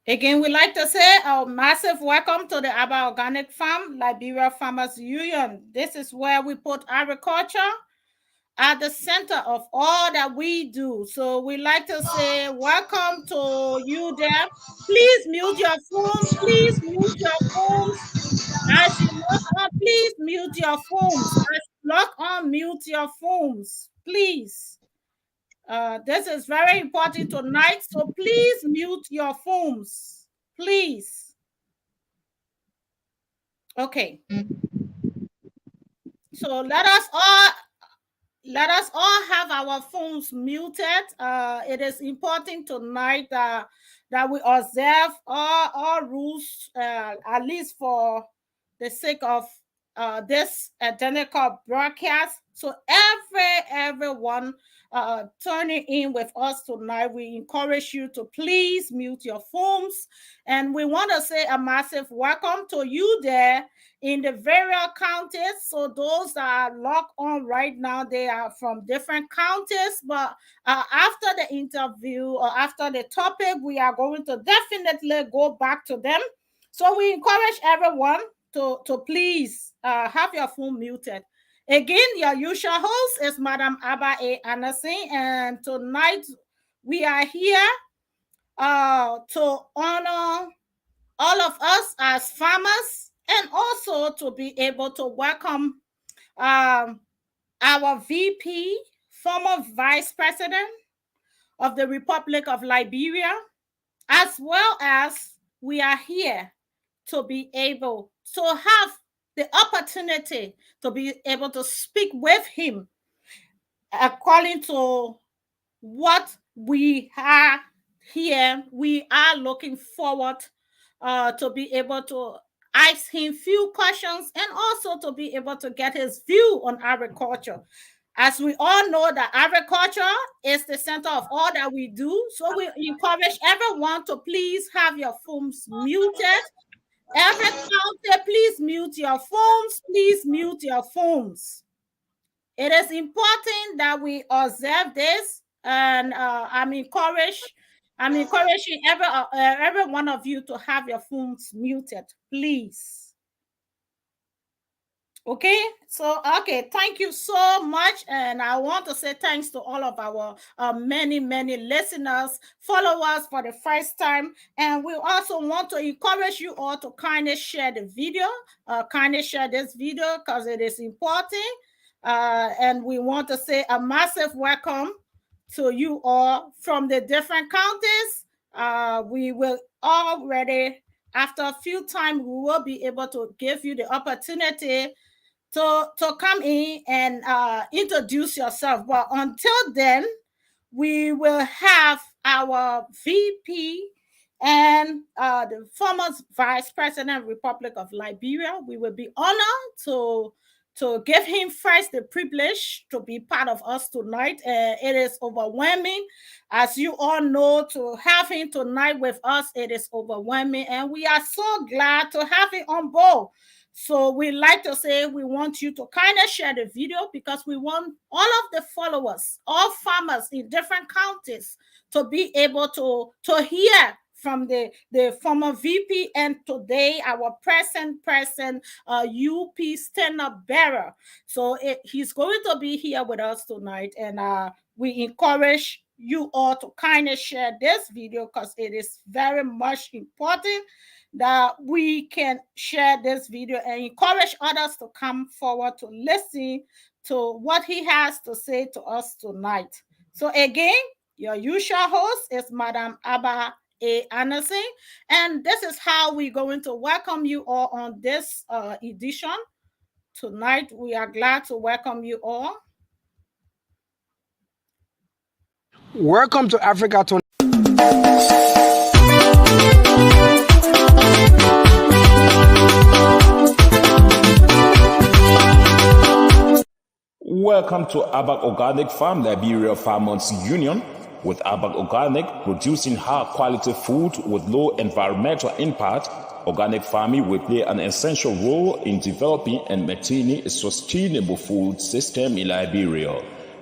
Again, we'd like to say a massive welcome to the Aba Organic Farm, Liberia Farmers Union. This is where we put agriculture at the center of all that we do. So we'd like to say welcome to you there. Please mute your phone. Please mute your phones. As you log on, please mute your phones. As you log on, mute your phones, please. This is very important tonight, so please mute your phones, please. Okay. So let us all have our phones muted. It is important tonight that we observe all rules, at least for the sake of this identical broadcast. So everyone turning in with us tonight, we encourage you to please mute your phones. And we want to say a massive welcome to you there in the various counties. So those that are logged on right now, they are from different counties. But after the interview or after the topic, we are going to definitely go back to them. So we encourage everyone to please have your phone muted. Again, your usual host is Madam Aba A. Anderson, and tonight we are here to honor all of us as farmers and also to be able to welcome our VP, former Vice President of the Republic of Liberia, as well as we are here to be able to have the opportunity to be able to speak with him according to what we are here. We are looking forward to be able to ask him few questions and also to be able to get his view on agriculture. As we all know that agriculture is the center of all that we do. So we encourage everyone to please have your phones muted. Every counter, please mute your phones. Please mute your phones. It is important that we observe this, and I'm encouraging every one of you to have your phones muted, please. Okay, so thank you so much, and I want to say thanks to all of our many listeners, followers for the first time, and we also want to encourage you all to kindly share the video, kindly share this video because it is important, and we want to say a massive welcome to you all from the different counties. We will already, after a few times, we will be able to give you the opportunity to come in and introduce yourself. But until then, we will have our VP and the former Vice President, Republic of Liberia. We will be honored to give him first the privilege to be part of us tonight. It is overwhelming. As you all know, to have him tonight with us, it is overwhelming. And we are so glad to have him on board. So we like to say we want you to kind of share the video because we want all of the followers, all farmers in different counties to be able to hear from the former VP and today our present UP stand-up bearer. So he's going to be here with us tonight, and we encourage you all to kind of share this video because it is very much important that we can share this video and encourage others to come forward to listen to what he has to say to us tonight. So again, your usual host is Madam Aba A. Anderson, and this is how we're going to welcome you all on this edition. Tonight, we are glad to welcome you all. Welcome to Africa Tonight. Welcome to Abak Organic Farm, Liberia Farmers Union. With Abak Organic, producing high-quality food with low environmental impact, organic farming will play an essential role in developing and maintaining a sustainable food system in Liberia.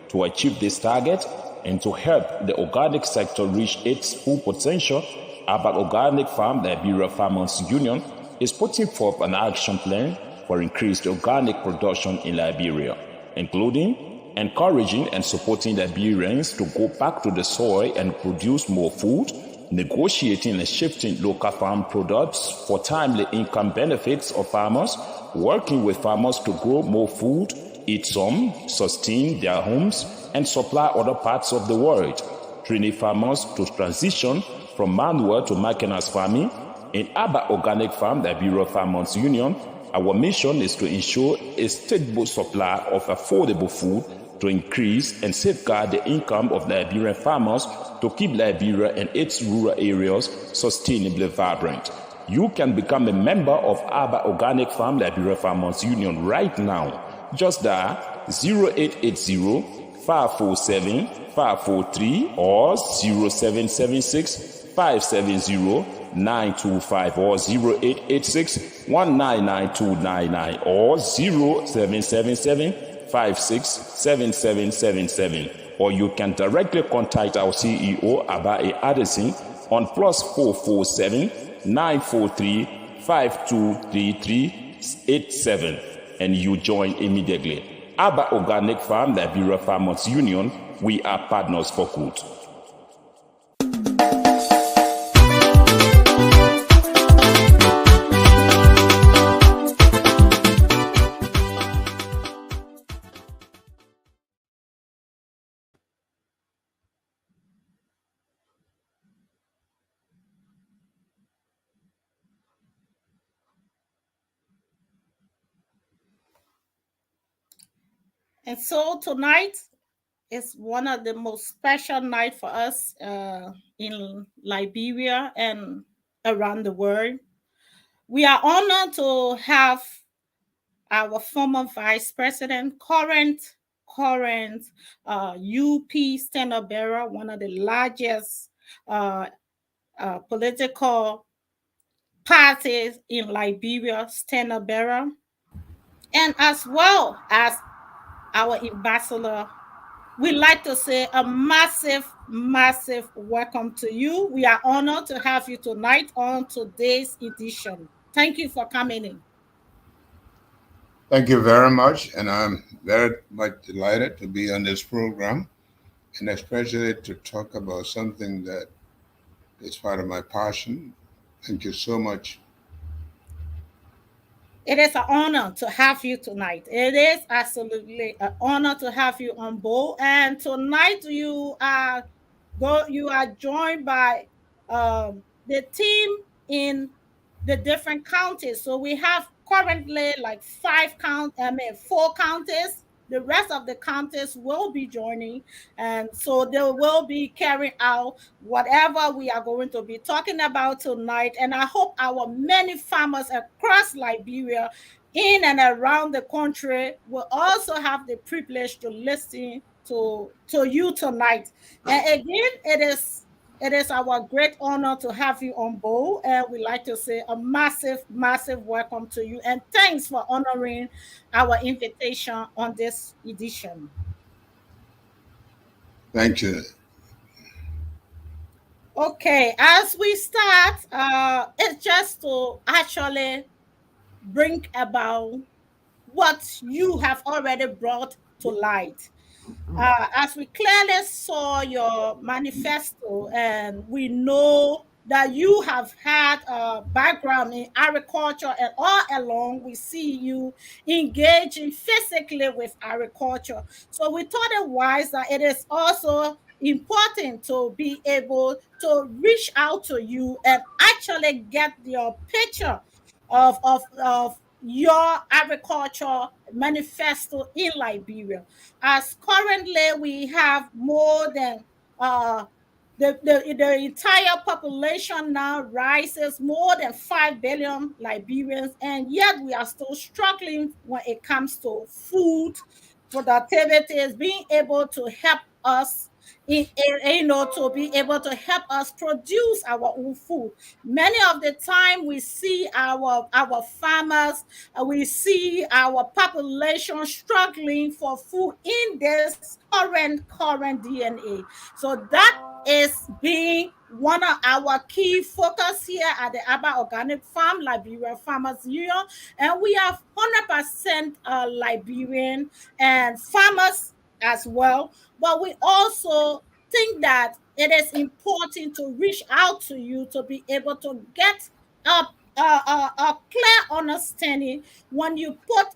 To achieve this target and to help the organic sector reach its full potential, Abak Organic Farm Liberia Farmers Union is putting forth an action plan for increased organic production in Liberia, including encouraging and supporting Liberians to go back to the soil and produce more food, negotiating and shifting local farm products for timely income benefits of farmers, working with farmers to grow more food, eat some, sustain their homes, and supply other parts of the world, training farmers to transition from manual to mechanized farming. In Aba Organic Farm Liberia Farmers Union, our mission is to ensure a stable supply of affordable food to increase and safeguard the income of Liberian farmers to keep Liberia and its rural areas sustainably vibrant. You can become a member of Aba Organic Farm Liberia Farmers Union right now. Just dial 0880 547 543 or 0776 570 925 or 0886 199299 or 0777 567777, or you can directly contact our CEO Abae Addison on +447 943 523387 and you join immediately. Aba Organic Farm Liberia Farmers Union, we are partners for good. And so tonight is one of the most special nights for us in Liberia and around the world. We are honored to have our former vice president, current UP standard bearer, one of the largest political parties in Liberia, standard bearer, and as well as our ambassador. We'd like to say a massive welcome to you. We are honored to have you tonight on today's edition. Thank you for coming in. Thank you very much, and I'm very much delighted to be on this program, and especially to talk about something that is part of my passion. Thank you so much. It is an honor to have you tonight. It is absolutely an honor to have you on board. And tonight you are joined by the team in the different counties. So we have currently like 4 counties. The rest of the counties will be joining, and so they will be carrying out whatever we are going to be talking about tonight. And I hope our many farmers across Liberia, in and around the country, will also have the privilege to listen to you tonight. And again, it is our great honor to have you on board, and we'd like to say a massive welcome to you, and thanks for honoring our invitation on this edition. Thank you. Okay, as we start, it's just to actually bring about what you have already brought to light. As we clearly saw your manifesto, and we know that you have had a background in agriculture, and all along we see you engaging physically with agriculture. So we thought it wise that it is also important to be able to reach out to you and actually get your picture of your agriculture manifesto in Liberia. As currently we have more than the entire population now rises more than 5 billion Liberians, and yet we are still struggling when it comes to food productivity, is being able to help us to be able to help us produce our own food. Many of the time we see our farmers, we see our population struggling for food in this current DNA. So that is being one of our key focus here at the Abba Organic Farm, Liberia Farmers Union. And we have 100% Liberian and farmers as well. But we also think that it is important to reach out to you to be able to get a clear understanding when you put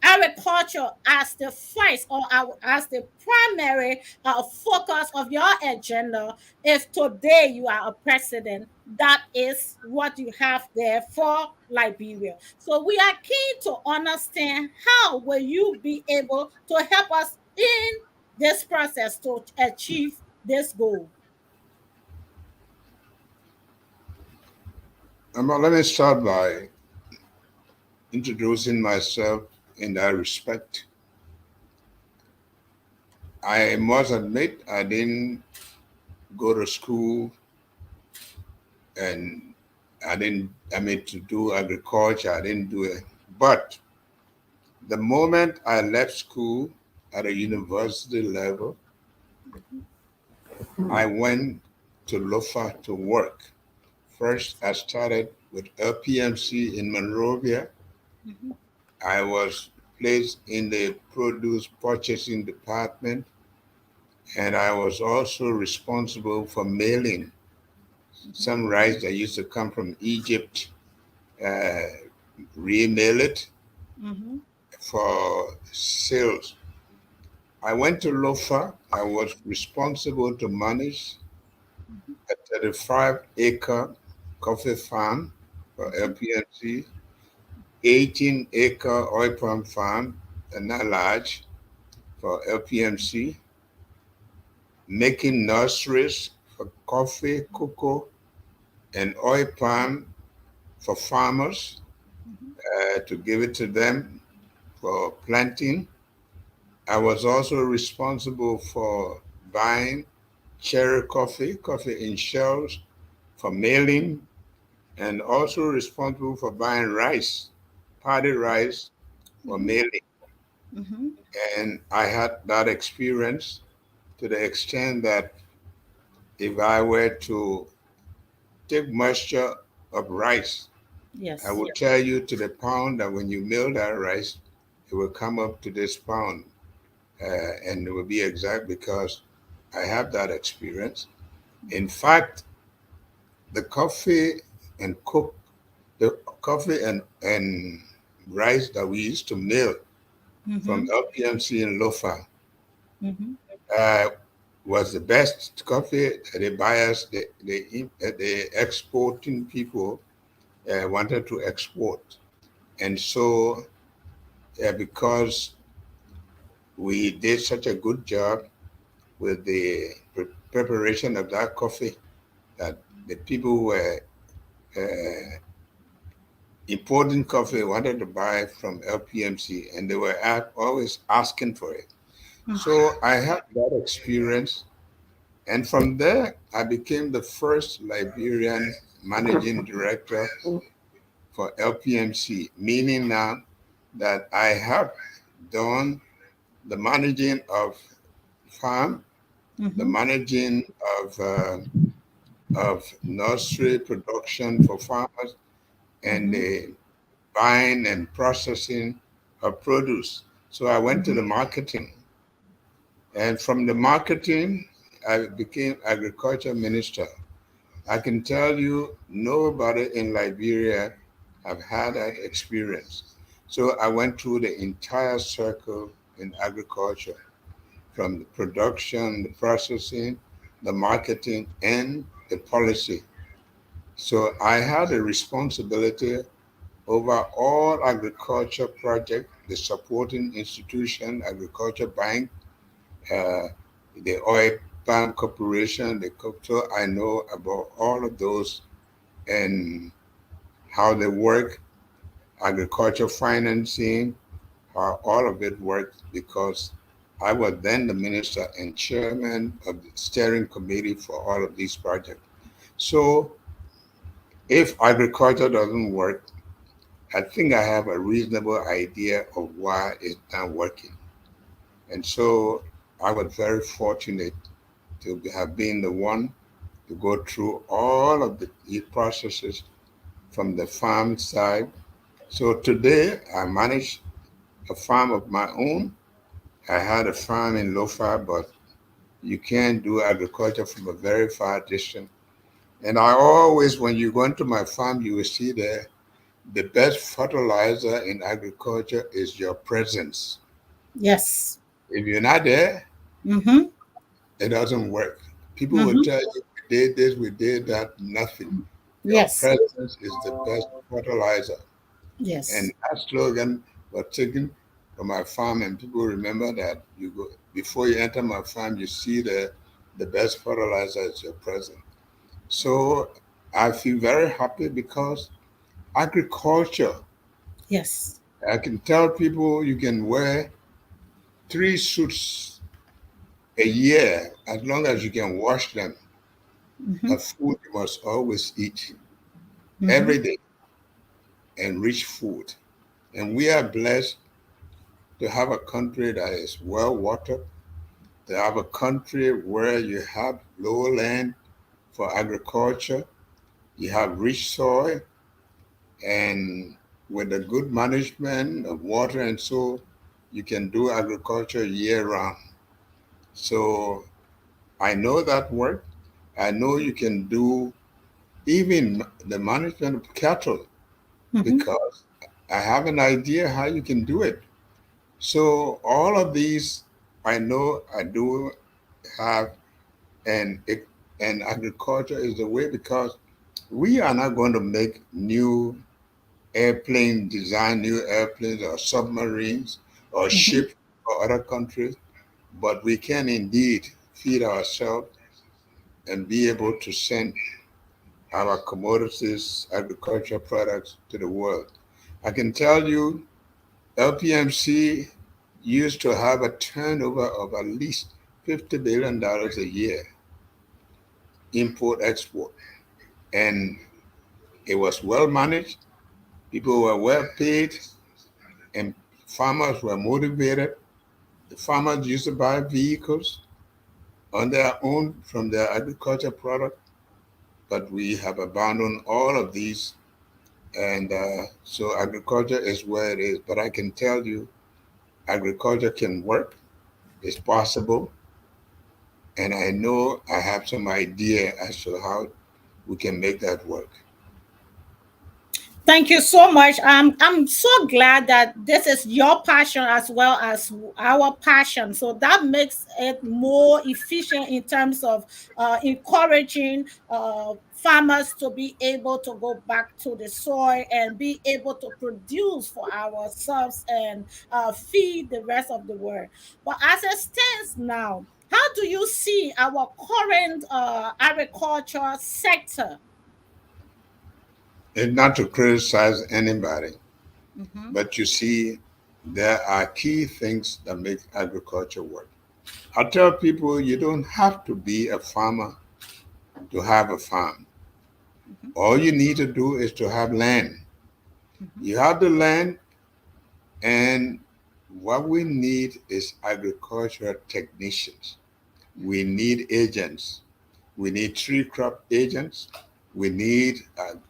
agriculture as the first or as the primary focus of your agenda. If today you are a president, that is what you have there for Liberia. So we are keen to understand how will you be able to help us in this process to achieve this goal. Let me start by introducing myself in that respect. I must admit I didn't go to school and to do agriculture, I didn't do it. But the moment I left school at a university level, I went to Lofa to work. First, I started with LPMC in Monrovia. Mhm, I was placed in the produce purchasing department, and I was also responsible for mailing some rice that used to come from Egypt, uh, remail it mhm, for sales. I went to Lofa. I was responsible to manage mhm, a 35-acre coffee farm for mhm, LPMC, 18-acre oil palm farm, and not large, for LPMC, making nurseries for coffee, cocoa, and oil palm for farmers mhm, to give it to them for planting. I was also responsible for buying cherry coffee, coffee in shells for mailing, and also responsible for buying rice, party rice for mhm, mailing. mhm, And I had that experience to the extent that if I were to take moisture of rice, I yes. will tell you to the pound that when you mill that rice, it will come up to this pound. And it will be exact because I have that experience. In fact, the coffee and cook, the coffee and rice that we used to mill from Mhm, LPMC in Lofa mhm, uh, was the best coffee that the buyers, the exporting people wanted to export. And so, because we did such a good job with the preparation of that coffee, that the people who were uh, importing coffee wanted to buy from LPMC, and they were always asking for it. So I had that experience. And from there, I became the first Liberian managing director for LPMC, meaning now that I have done the managing of farm, the mhm, managing of nursery production for farmers, and mhm, the buying and processing of produce. So I went to mhm, the marketing, and from the marketing, I became agriculture minister. I can tell you, nobody in Liberia have had that experience. So I went through the entire circle in agriculture, from the production, the processing, the marketing, and the policy. So I had a responsibility over all agriculture projects, the supporting institution, agriculture bank, uh, the oil palm corporation, so I know about all of those and how they work, agriculture financing, how all of it works, because I was then the minister and chairman of the steering committee for all of these projects. So if agriculture doesn't work, I think I have a reasonable idea of why it's not working. And so I was very fortunate to have been the one to go through all of the processes from the farm side. So today I manage a farm of my own. I had a farm in Lofa, but you can't do agriculture from a very far distance. And I always, when you go into my farm, you will see there the best fertilizer in agriculture is your presence. Yes. If you're not there, Mm-hmm. it doesn't work. People will Mm-hmm. tell you, we did this, we did that, nothing. Your Yes. presence is the best fertilizer. And Yes. that slogan was taken from my farm, and people remember that you go before you enter my farm, you see the best fertilizer is your presence. So I feel very happy because agriculture, Yes. I can tell people you can wear 3 suits a year as long as you can wash them. Mm-hmm. A food you must always eat Mm-hmm. every day and rich food. And we are blessed to have a country that is well watered, to have a country where you have low land for agriculture, you have rich soil, and with a good management of water and so you can do agriculture year round. So I know that work. I know you can do even the management of cattle Mm-hmm. because I have an idea how you can do it. So all of these I know I do have, and and agriculture is the way because we are not going to make new airplane design, new airplanes or submarines or Mm-hmm. ships for other countries, but we can indeed feed ourselves and be able to send our commodities, agriculture products to the world. I can tell you, LPMC used to have a turnover of at least $50 billion a year, import export. And it was well managed, people were well paid, and farmers were motivated. The farmers used to buy vehicles on their own from their agriculture product, but we have abandoned all of these. And so agriculture is where it is. But I can tell you, agriculture can work, it's possible, and I know I have some idea as to how we can make that work. Thank you so much. I'm so glad that this is your passion as well as our passion. So that makes it more efficient in terms of encouraging farmers to be able to go back to the soil and be able to produce for ourselves and feed the rest of the world. But as it stands now, how do you see our current agriculture sector? And not to criticize anybody, Mm-hmm. but you see, there are key things that make agriculture work. I tell people you don't have to be a farmer to have a farm. Mm-hmm. All you need to do is to have land. Mm-hmm. You have the land, and what we need is agricultural technicians. We need agents. We need tree crop agents. We need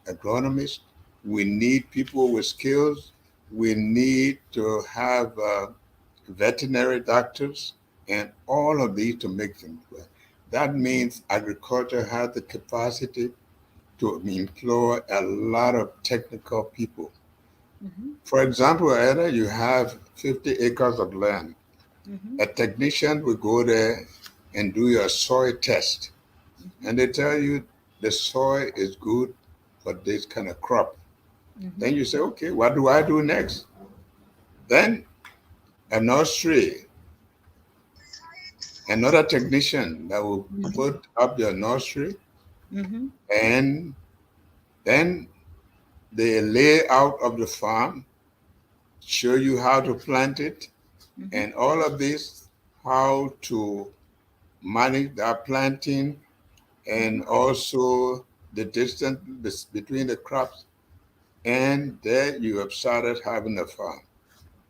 agronomists. We need people with skills. We need to have veterinary doctors and all of these to make things work. That means agriculture has the capacity to employ a lot of technical people. Mm-hmm. For example, Ada, you have 50 acres of land. Mm-hmm. A technician will go there and do your soil test, Mm-hmm. and they tell you the soil is good for this kind of crop. Mm-hmm. Then you say, okay, what do I do next? Then a nursery, another technician that will put up your nursery, Mm-hmm. and then the layout of the farm, show you how to plant it, Mm-hmm. and all of this, how to manage that planting, Mm-hmm. and also the distance between the crops. And there you have started having a farm.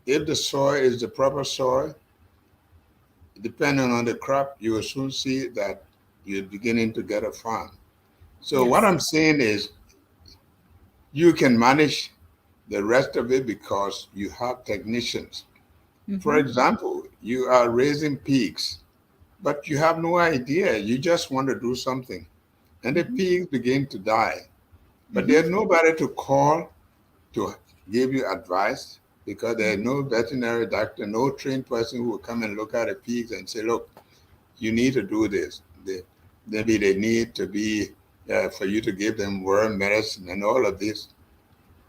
If the soil is the proper soil, depending on the crop, you will soon see that you're beginning to get a farm. So what Yes. I'm saying is you can manage the rest of it because you have technicians. For Mm-hmm. example, you are raising pigs, but you have no idea. You just want to do something. And the Mm-hmm. pigs begin to die. But Mm-hmm. there's nobody to call to give you advice because there's Mm-hmm. no veterinary doctor, no trained person who will come and look at the pigs and say, look, you need to do this. Maybe they need to be for you to give them worm medicine and all of this.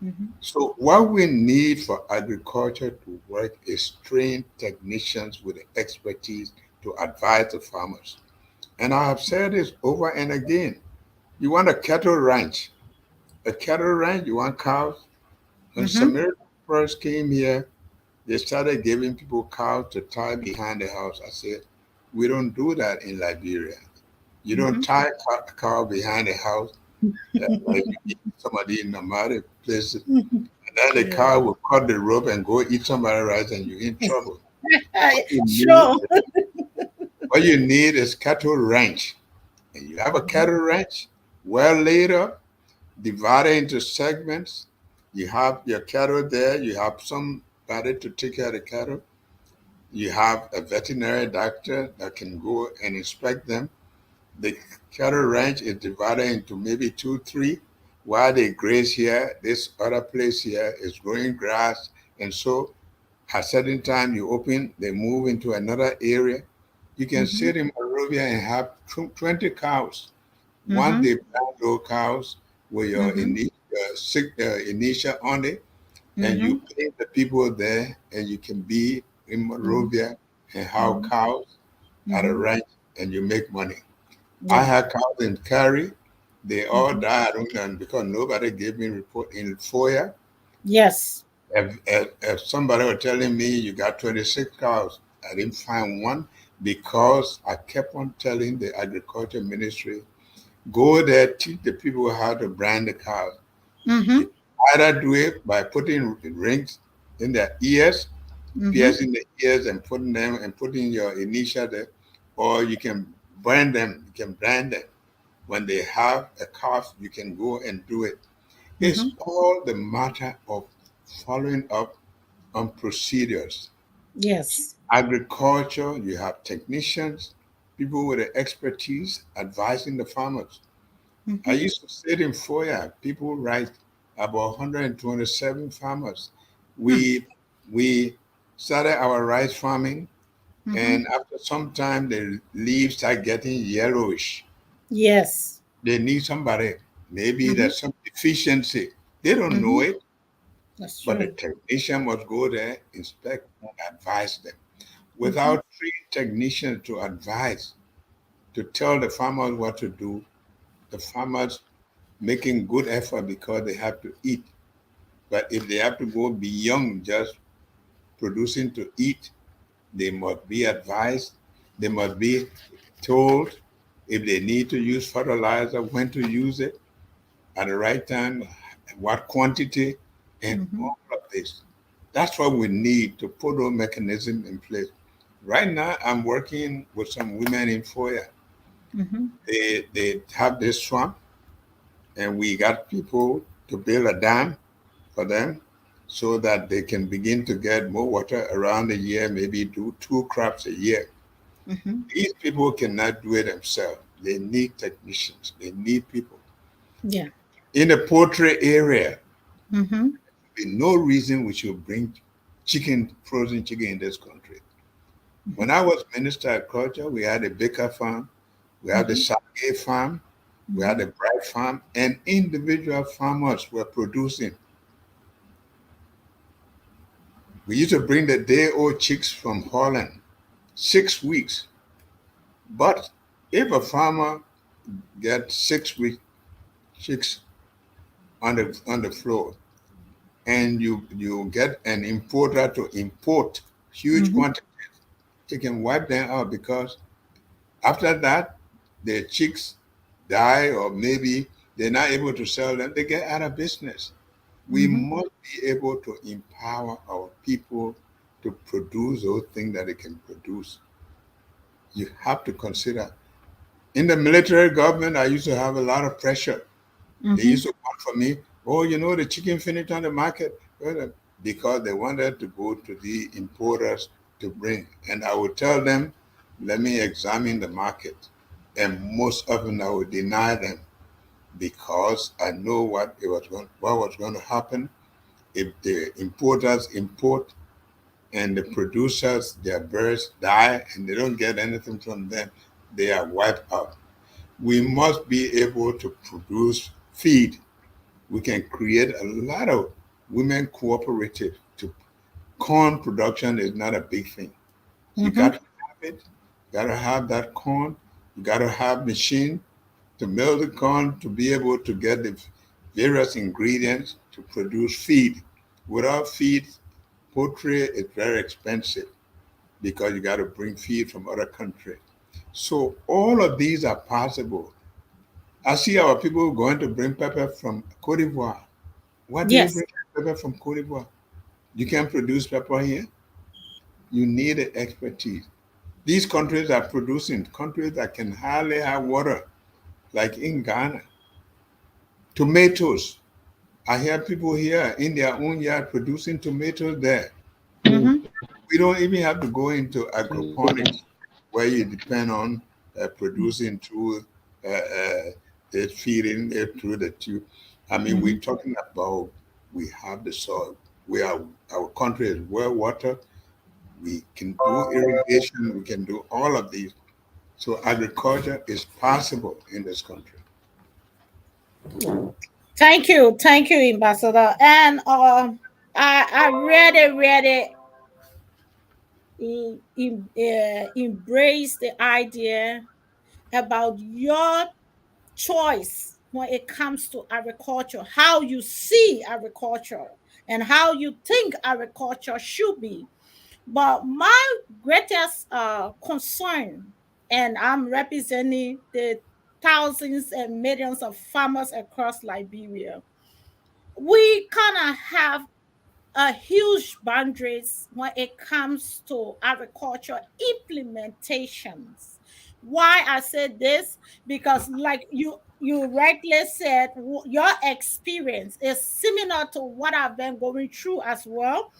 Mm-hmm. So what we need for agriculture to work is trained technicians with the expertise to advise the farmers. And I have said this over and again. You want a cattle ranch, you want cows. When Mm-hmm. Samaritans first came here, they started giving people cows to tie behind the house. I said, we don't do that in Liberia. You don't Mm-hmm. tie a cow behind the house like you eat somebody in nomadic places. And then the Yeah. cow will cut the rope and go eat somebody's rice and you're in trouble. What you need, Sure. what you need is cattle ranch. And you have a Mm-hmm. cattle ranch well laid up, divided into segments. You have your cattle there. You have somebody to take care of the cattle. You have a veterinary doctor that can go and inspect them. The cattle ranch is divided into maybe two, three. While they graze here, this other place here is growing grass. And so at certain time you open, they move into another area. You can Mm-hmm. sit in Monrovia and have 20 cows. Once Mm-hmm. they plant those cows with your Mm-hmm. initial on it, and Mm-hmm. you pay the people there, and you can be in Mm-hmm. Monrovia and have Mm-hmm. cows at a Mm-hmm. ranch, and you make money. I Yeah. had cows in Cary. They all Mm-hmm. died and because nobody gave me report in FOIA. Yes. If somebody was telling me you got 26 cows, I didn't find one because I kept on telling the agriculture ministry, go there, teach the people how to brand the cows. Mm-hmm. You either do it by putting rings in their ears, Mm-hmm. piercing the ears and putting them and putting your initial there, or you can brand them, you can brand them. When they have a calf, you can go and do it. It's Mm-hmm. all the matter of following up on procedures. Yes. Agriculture, you have technicians, people with the expertise advising the farmers. I Mm-hmm. used to sit in FOIA. People write about 127 farmers. Mm. We started our rice farming, Mm-hmm. and after some time, the leaves start getting yellowish. Yes. They need somebody. Maybe Mm-hmm. there's some deficiency. They don't know Mm-hmm. it, That's but the true. technician must go there, inspect, and advise them. Mm-hmm. Without trained technicians to advise, to tell the farmers what to do, the farmers making good effort because they have to eat. But if they have to go beyond just producing to eat, they must be advised, they must be told if they need to use fertilizer, when to use it at the right time, what quantity, and Mm-hmm. all of this. That's what we need to put those mechanisms in place. Right now, I'm working with some women in FOIA. Mm-hmm. They have this swamp, and we got people to build a dam for them so that they can begin to get more water around the year, maybe do two crops a year. Mm-hmm. These people cannot do it themselves. They need technicians, they need people. Yeah. In the poultry area, Mm-hmm. there's no reason we should bring chicken, frozen chicken in this country. When I was Minister of Culture, we had a Baker farm, we had the Mm-hmm. Sage farm, we Mm-hmm. had the Bright farm, and individual farmers were producing. We used to bring the day-old chicks from Holland, 6 weeks. But if a farmer gets 6 week chicks on the floor, and you get an importer to import huge Mm-hmm. quantities, he can wipe them out because after that the chicks die or maybe they're not able to sell them, they get out of business. We Mm-hmm. must be able to empower our people to produce those things that they can produce. You have to consider In the military government, I used to have a lot of pressure. They Mm-hmm. used to come for me. Oh, the chicken finished on the market. Well, because they wanted to go to the importers to bring. And I would tell them, let me examine the market. And most often I would deny them because I know what was going to happen if the importers import and the producers, their birds die and they don't get anything from them, they are wiped out. We must be able to produce feed. We can create a lot of women cooperative to corn production is not a big thing. You Mm-hmm. got to have it. You got to have that corn. You got to have machine to mill the corn to be able to get the various ingredients to produce feed. Without feed, poultry is very expensive because you got to bring feed from other countries. So all of these are possible. I see our people going to bring pepper from Cote d'Ivoire. Why do you Yes. bring pepper from Cote d'Ivoire? You can produce pepper here. You need the expertise. These countries are producing countries that can hardly have water, like in Ghana. Tomatoes. I hear people here in their own yard producing tomatoes there. Mm-hmm. We don't even have to go into agroponics where you depend on producing through the feeding it through the tube. I mean, Mm-hmm. we're talking about we have the soil. We are our country is well watered. We can do irrigation. We can do all of these. So agriculture is possible in this country. Thank you, Ambassador. And I really, really embrace the idea about your choice when it comes to agriculture, how you see agriculture and how you think agriculture should be. But my greatest concern, and I'm representing the thousands and millions of farmers across Liberia, we kind of have a huge boundaries when it comes to agriculture implementations. Why I said this? Because like you rightly said, your experience is similar to what I've been going through as well.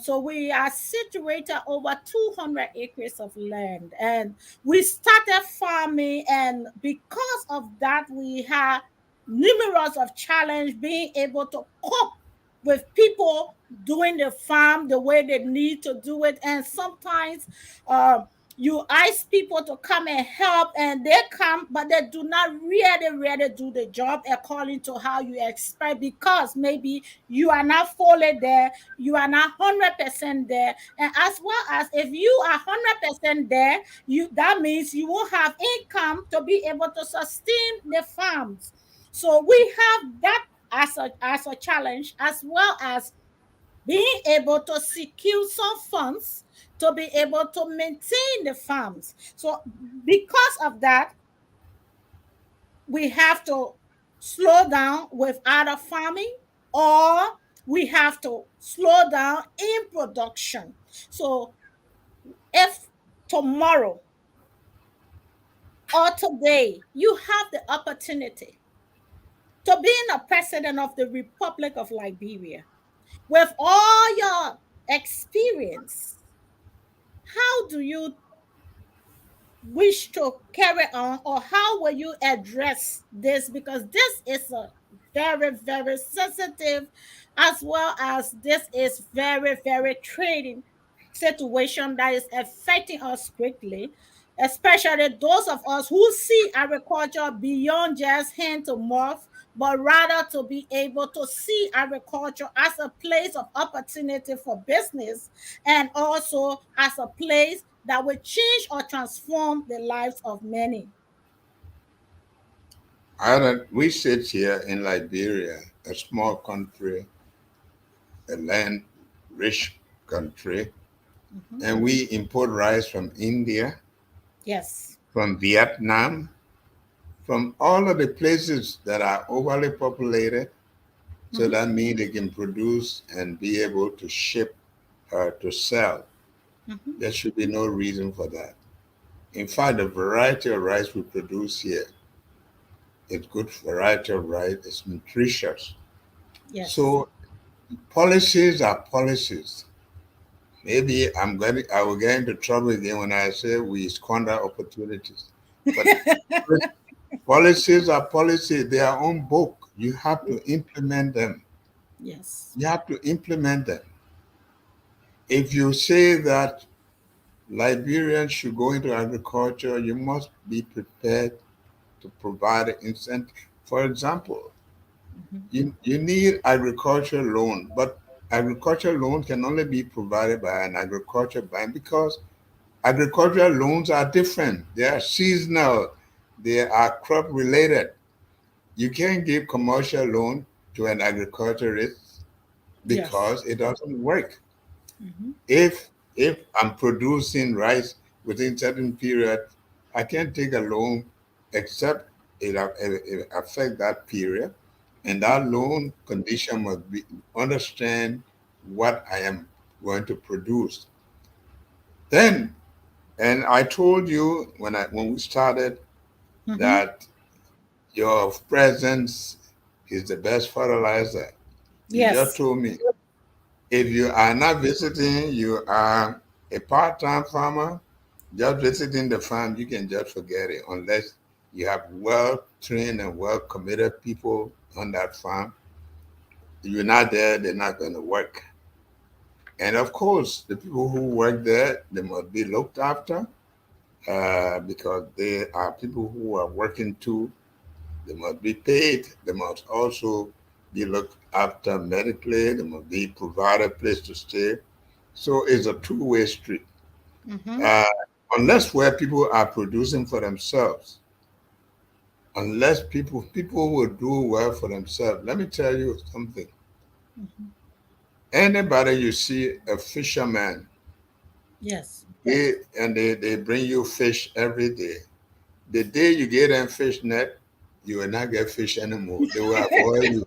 So we are situated over 200 acres of land, and we started farming, and because of that we had numerous of challenge being able to cope with people doing the farm the way they need to do it. And sometimes uh, you ask people to come and help, and they come, but they do not really do the job according to how you expect, because maybe you are not fully there, you are not 100% there. And as well as if you are 100% there, you that means you won't have income to be able to sustain the farms. So we have that as a challenge, as well as being able to secure some funds to be able to maintain the farms. So because of that, we have to slow down with other farming, or we have to slow down in production. So if tomorrow or today you have the opportunity to being a president of the Republic of Liberia, with all your experience, how do you wish to carry on, or how will you address this? Because this is a very sensitive, as well as this is very trading situation that is affecting us quickly, especially those of us who see agriculture beyond just hand to mouth, but rather to be able to see agriculture as a place of opportunity for business, and also as a place that will change or transform the lives of many. We sit here in Liberia, a small country, a land rich country, Mhm. and we import rice from India, Yes. from Vietnam, from all of the places that are overly populated. So Mhm. that means they can produce and be able to ship to sell. Mhm. There should be no reason for that. In fact, the variety of rice we produce here is good variety of rice. It's nutritious. Yes. So policies are policies. Maybe I will get into trouble again when I say we squander opportunities. But policies are policies, they are own book. You have to implement them. Yes. You have to implement them. If you say that Liberians should go into agriculture, you must be prepared to provide incentive. For example, Mhm. you need agriculture loan, but agriculture loan can only be provided by an agriculture bank because agricultural loans are different. They are seasonal. They are crop related. You can't give commercial loan to an agriculturist Yes. because it doesn't work. Mhm. If I'm producing rice within certain period, I can't take a loan except it affect that period, and Mhm. that loan condition must be understand what I am going to produce. Then, and I told you when we started Mhm. that your presence is the best fertilizer. You just Yes. told me if you are not visiting, you are a part-time farmer, just visiting the farm, you can just forget it unless you have well-trained and well-committed people on that farm. If you're not there, they're not going to work. And of course, the people who work there, they must be looked after because they are people who are working too. They must be paid. They must also be looked after medically. They must be provided a place to stay. So it's a two-way street. Mhm. Uh, unless where people are producing for themselves, unless people will do well for themselves. Let me tell you something. Mhm. Anybody you see a fisherman, Yes. they bring you fish every day. The day you get them fish net, you will not get fish anymore. They will avoid you.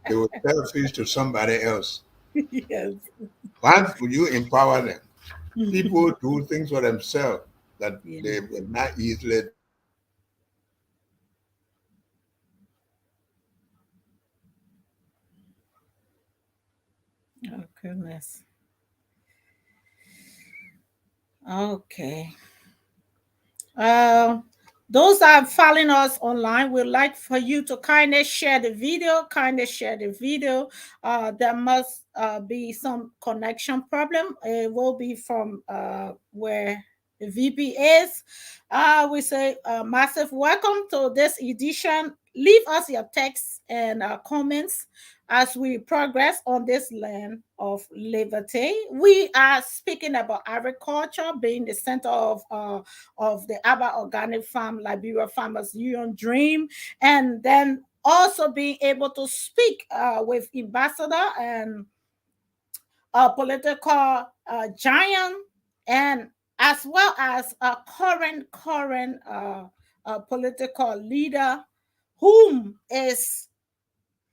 They will sell fish to somebody else. Yes. Once you empower them, people Mhm. do things for themselves that Yeah. they will not easily do. Oh goodness. Okay. Uh, those that are following us online, we'd like for you to kindly share the video. Kindly share the video. There must be some connection problem. It will be from where the VP is. We say massive welcome to this edition. Leave us your texts and comments as we progress on this land of liberty. We are speaking about agriculture being the center of the Abba Organic Farm Liberia Farmers Union Dream, and then also being able to speak with ambassador and a political giant, and as well as a current political leader whom is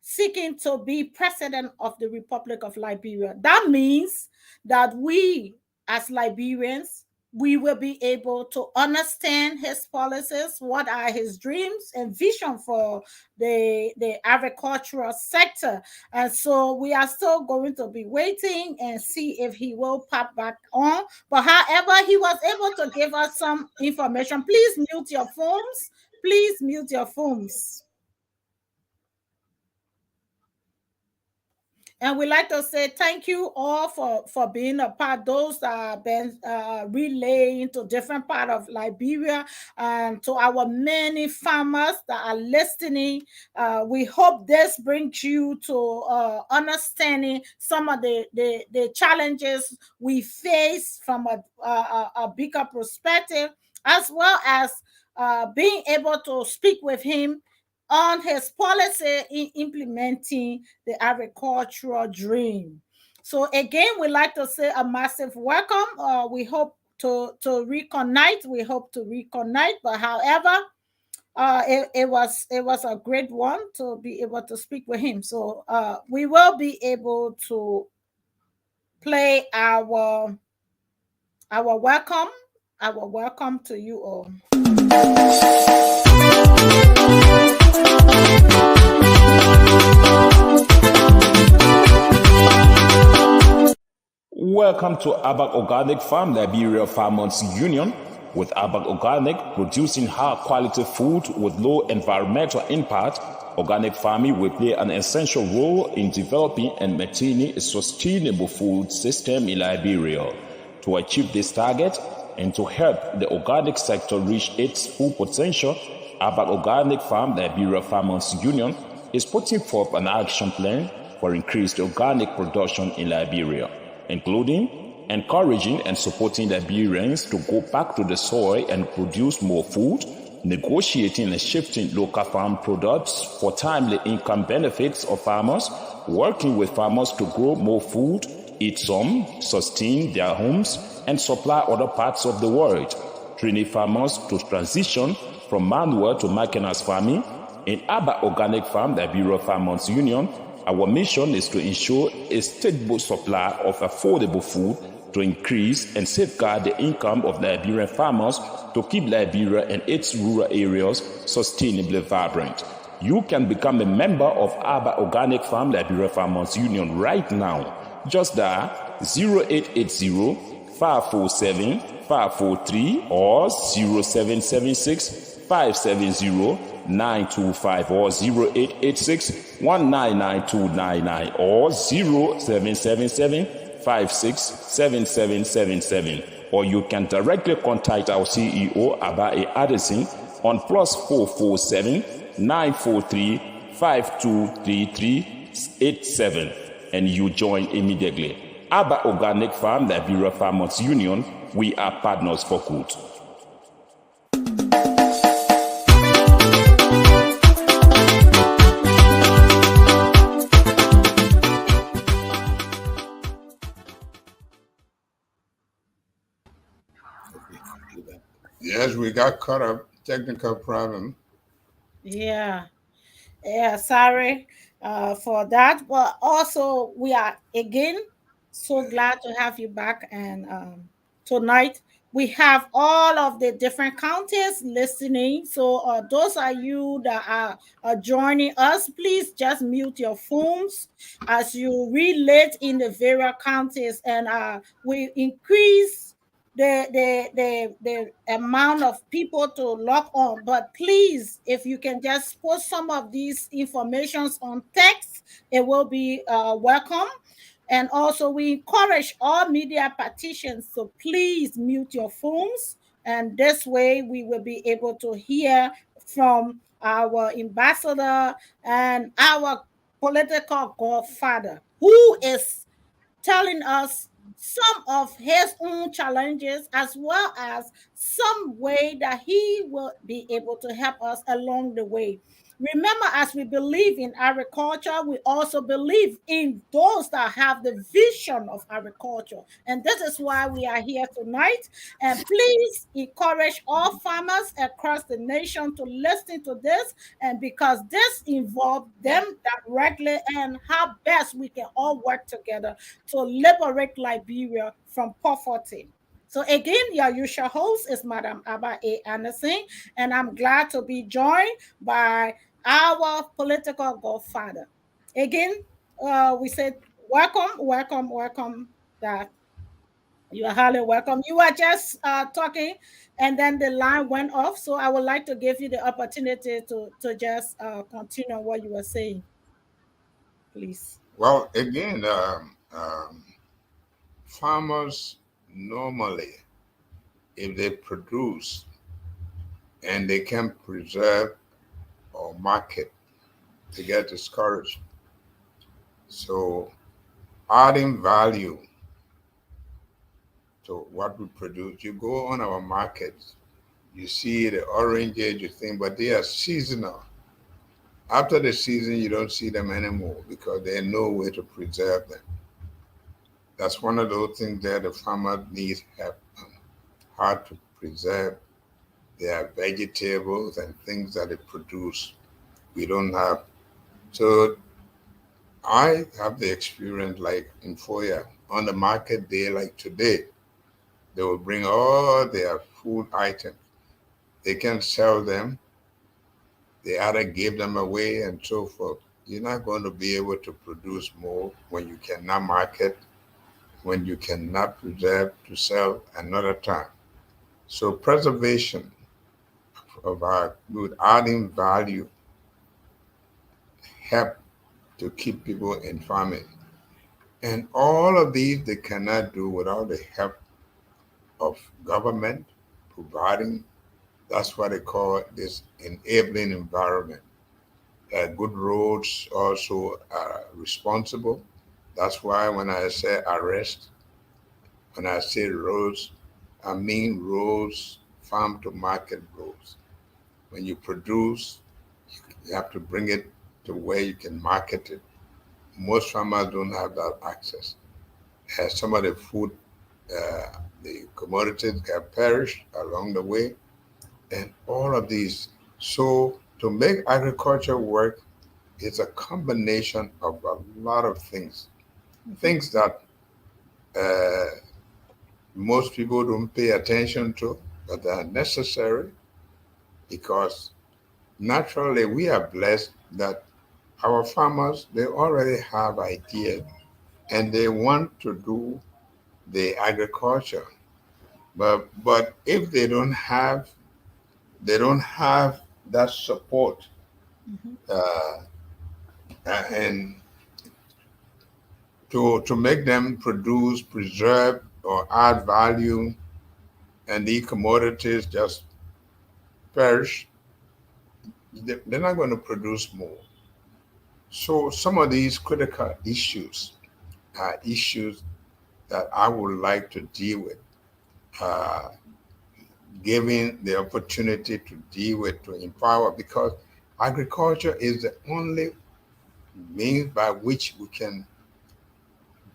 seeking to be president of the Republic of Liberia. That means that we, as Liberians, we will be able to understand his policies, what are his dreams and vision for the agricultural sector. And so we are still going to be waiting and see if he will pop back on. But however, he was able to give us some information. Please mute your phones. Please mute your phones. And we like to say thank you all for being a part. Those that have been relaying to different part of Liberia and to our many farmers that are listening. We hope this brings you to understanding some of the challenges we face from a bigger perspective, as well as being able to speak with him on his policy in implementing the agricultural dream. So again, we like to say a massive welcome. We hope to reconnect. We hope to reconnect. But however, it was a great one to be able to speak with him. So we will be able to play our welcome Our welcome to you all. Welcome to Abak Organic Farm, Liberia Farmers Union, with Abak Organic producing high quality food with low environmental impact. Organic farming will play an essential role in developing and maintaining a sustainable food system in Liberia. To achieve this target and to help the organic sector reach its full potential, Abak Organic Farm, Liberia Farmers Union, is putting forth an action plan for increased organic production in Liberia, including encouraging and supporting Liberians to go back to the soil and produce more food, negotiating and shifting local farm products for timely income benefits of farmers, working with farmers to grow more food, eat some, sustain their homes, and supply other parts of the world, training farmers to transition from manual to mechanized farming. In Abba Organic Farm, the Liberia Farmers Union, our mission is to ensure a stable supply of affordable food to increase and safeguard the income of Liberian farmers to keep Liberia and its rural areas sustainably vibrant. You can become a member of Abba Organic Farm Liberia Farmers Union right now. Just dial 0880-547-543 or 0776-570-925 or 0886-199-299 or 0777-567777, or you can directly contact our CEO Abae Addison on +447 943 523387 and you join immediately. Abba Organic Farm, Liberia Farmers Union, we are partners for good. Yes, we got caught up. Technical problem. Yeah. Sorry for that. But also, we are again so glad to have you back. And tonight, we have all of the different counties listening. So, those are you that are joining us, please just mute your phones as you relate in the various counties, and we increase the amount of people to log on. But please, if you can just post some of these informations on text, it will be welcome. And also, we encourage all media partitions, so please mute your phones, and this way we will be able to hear from our ambassador and our political godfather, who is telling us some of his own challenges, as well as some way that he will be able to help us along the way. Remember, as we believe in agriculture, we also believe in those that have the vision of agriculture. And this is why we are here tonight. And please encourage all farmers across the nation to listen to this, and because this involves them directly, and how best we can all work together to liberate Liberia from poverty. So again, your usual host is Madam Abba A. Anderson, and I'm glad to be joined by our political godfather. Again, we said welcome. That you are highly welcome. You are just talking, and then the line went off. So I would like to give you the opportunity to just continue what you were saying, please. Well, again, farmers normally, if they produce and they can preserve or market, they get discouraged. So adding value to what we produce, you go on our markets, you see the oranges, you think, but they are seasonal. After the season, you don't see them anymore because there's no way to preserve them. That's one of those things that the farmer needs help on, how to preserve their vegetables and things that they produce. We don't have. So I have the experience like in Foya on the market day like today. They will bring all their food items. They can sell them. They either give them away and so forth. You're not going to be able to produce more when you cannot market, when you cannot preserve to sell another time. So preservation of our good adding value help to keep people in farming. And all of these they cannot do without the help of government providing. That's what they call this enabling environment. Good roads also are responsible. That's why when I say arrest, when I say roads, I mean roads, farm to market roads. When you produce, you have to bring it to where you can market it. Most farmers don't have that access. Some of the food, the commodities have perished along the way, and all of these. So to make agriculture work, it's a combination of a lot of things, Mhm. things that uh, most people don't pay attention to, but they are necessary because naturally we are blessed that our farmers they already have ideas and they want to do the agriculture, but if they don't have that support Mhm. uh, and to make them produce, preserve, or add value, and the commodities just perish, they're not going to produce more. So some of these critical issues are issues that I would like to deal with, uh, giving the opportunity to deal with, to empower, because agriculture is the only means by which we can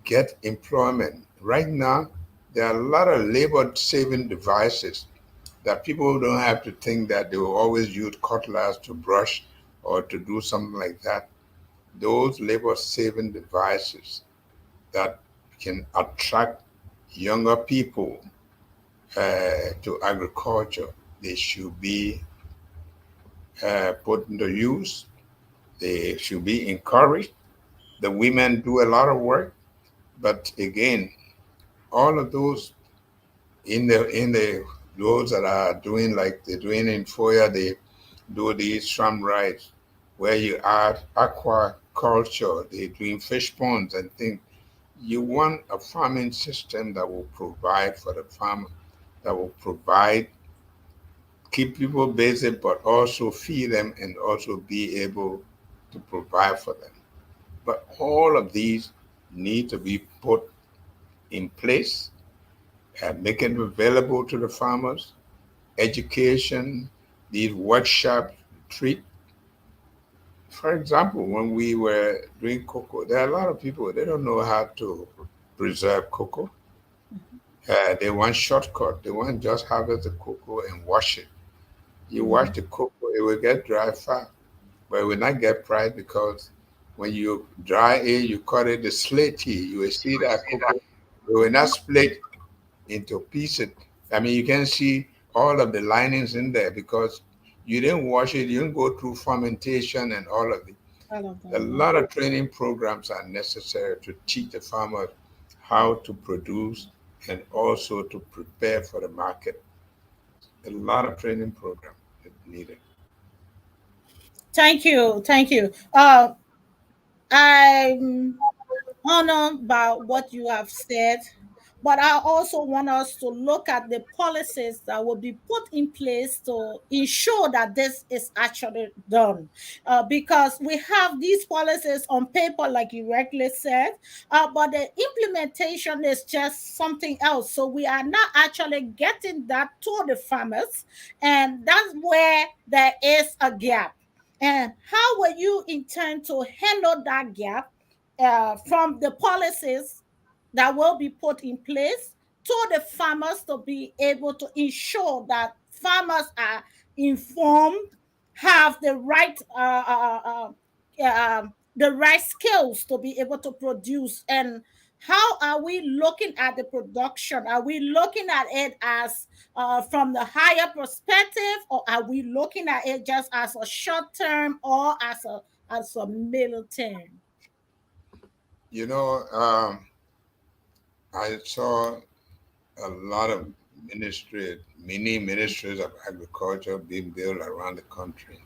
get employment. Right now, there are a lot of labor saving devices that people don't have to think that they will always use cutlass to brush or to do something like that. Those labor saving devices that can attract younger people to agriculture, they should be put into use. They should be encouraged. The women do a lot of work, but again, all of those in the those that are doing like they're doing in Foya, they do these swamp rights where you add aquaculture, they're doing fish ponds and things. You want a farming system that will provide for the farmer, that will provide, keep people busy, but also feed them and also be able to provide for them. But all of these need to be put in place and make it available to the farmers. Education, these workshops, treat. For example, when we were doing cocoa, there are a lot of people they don't know how to preserve cocoa. Mhm. They want shortcut. They want just harvest the cocoa and wash it. You wash Mhm. the cocoa, it will get dry fast, but it will not get fried because when you dry it, you cut it the slaty. You will see that cocoa. It will not Mhm. split into pieces. I mean, you can see all of the linings in there because you didn't wash it. You didn't go through fermentation and all of it. All of A them, yeah. lot of training programs are necessary to teach the farmers how to produce and also to prepare for the market. A lot of training programs is needed. Thank you. Thank you. I'm honored by what you have said, but I also want us to look at the policies that will be put in place to ensure that this is actually done. Because we have these policies on paper, like you rightly said, but the implementation is just something else. So we are not actually getting that to the farmers, and that's where there is a gap. And how will you intend to handle that gap from the policies that will be put in place to the farmers to be able to ensure that farmers are informed, have the right skills to be able to produce, and How are we looking at the production? Are we looking at it as from the higher perspective, or are we looking at it just as a short term or as a middle term? You know, I saw a lot of mini ministries of agriculture being built around the country.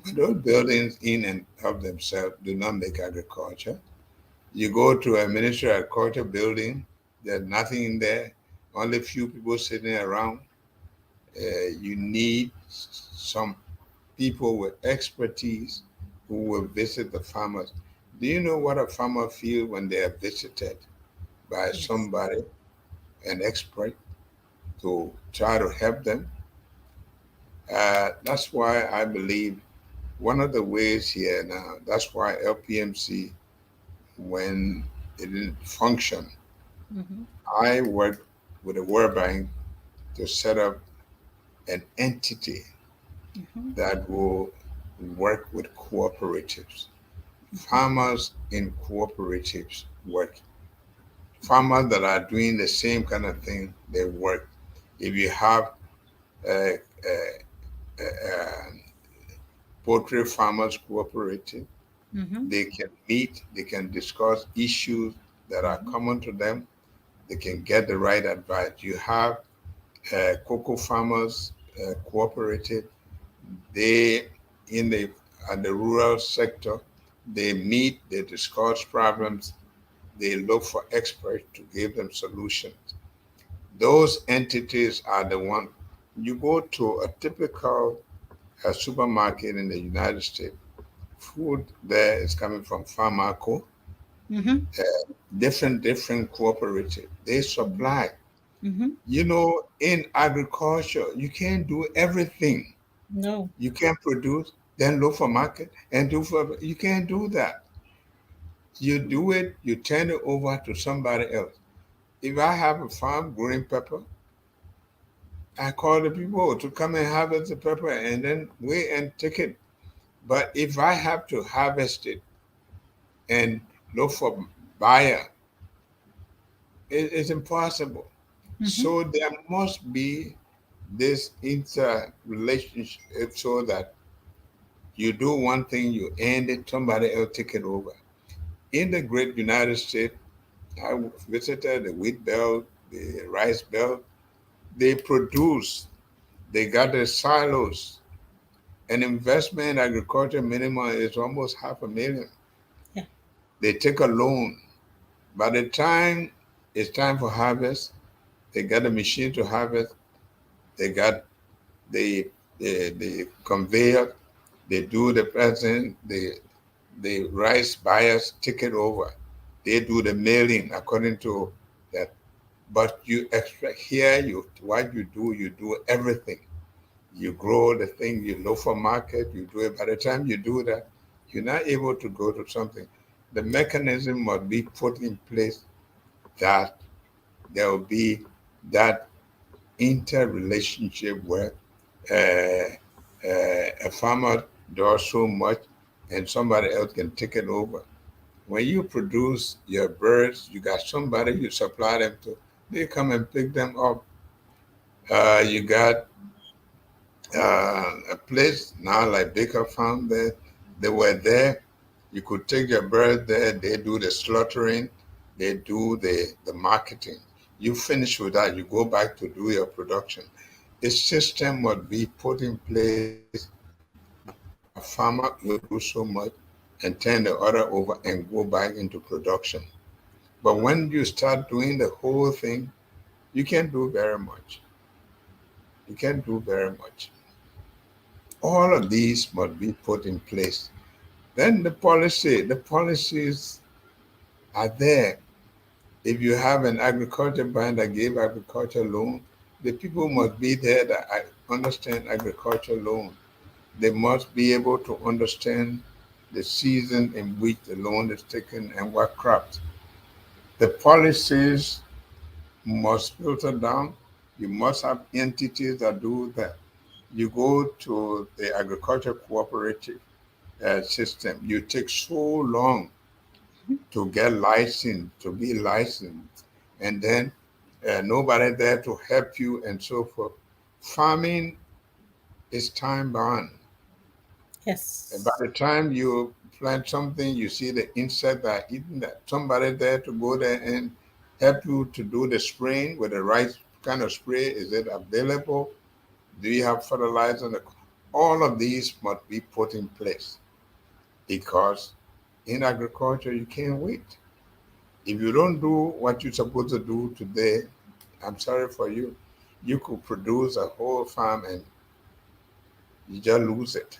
But Mhm, those buildings in and of themselves do not make agriculture. You go to a Ministry of Agriculture building, there's nothing in there, only a few people sitting around. You need some people with expertise who will visit the farmers. Do you know what a farmer feels when they are visited by yes. somebody, an expert, to try to help them? That's why I believe one of the ways here now, that's why LPMC, when it didn't function, Mm-hmm, I worked with the World Bank to set up an entity mm-hmm, that will work with cooperatives. mm-hmm, Farmers in cooperatives work. Farmers that are doing the same kind of thing, they work. If you have a, a poultry farmers cooperative, mm-hmm, they can meet, they can discuss issues that are mm-hmm, common to them, they can get the right advice. You have cocoa farmers cooperative, they in the at the rural sector, they meet, they discuss problems, they look for experts to give them solutions. Those entities are the one. You go to a typical supermarket in the United States, food there is coming from Pharmaco, mm-hmm, different cooperative. They supply. mm-hmm. You know, in agriculture, you can't do everything. No. You can't produce, then look for market and do for. You can't do that. You do it. You turn it over to somebody else. If I have a farm growing pepper, I call the people to come and harvest the pepper and then wait and take it. But if I have to harvest it and look for buyer, it's impossible. Mm-hmm, So there must be this interrelationship so that you do one thing, you end it, somebody else take it over. In the great United States, I visited the wheat belt, the rice belt. They produce, they got their silos. An investment in agriculture minimum is almost 500,000. yeah. They take a loan. By the time it's time for harvest, they got a machine to harvest. They got the conveyor. They do the pressing. The rice buyers take it over. They do the mailing according to that. But you expect here, you what you do everything. You grow the thing, you look for market, you do it. By the time you do that, you're not able to go to something. The mechanism must be put in place that there will be that interrelationship where a farmer does so much and somebody else can take it over. When you produce your birds, you got somebody you supply them to. They come and pick them up. You got a place now like Baker Farm there. They were there. You could take your bird there. They do the slaughtering. They do the marketing. You finish with that. You go back to do your production. A system must be put in place that a farmer will do so much and turn the other over and go back into production. But when you start doing the whole thing, you can't do very much. You can't do very much. All of these must be put in place. Then the policies are there. If you have an agriculture bank that gave agriculture loan, the people must be there that understand agriculture loan. They must be able to understand the season in which the loan is taken and what crops. The policies must filter down. You must have entities that do that. You go to the agriculture cooperative system. You take so long to get licensed, to be licensed, and then nobody there to help you and so forth. Farming is time bound. And by Yes. the time you plant something, you see the insect are eating that. Somebody there to go there and help you to do the spraying with the right kind of spray. Is it available? Do you have fertilizer? All of these must be put in place because in agriculture you can't wait. If you don't do what you're supposed to do today, I'm sorry for you. You could produce a whole farm and you just lose it.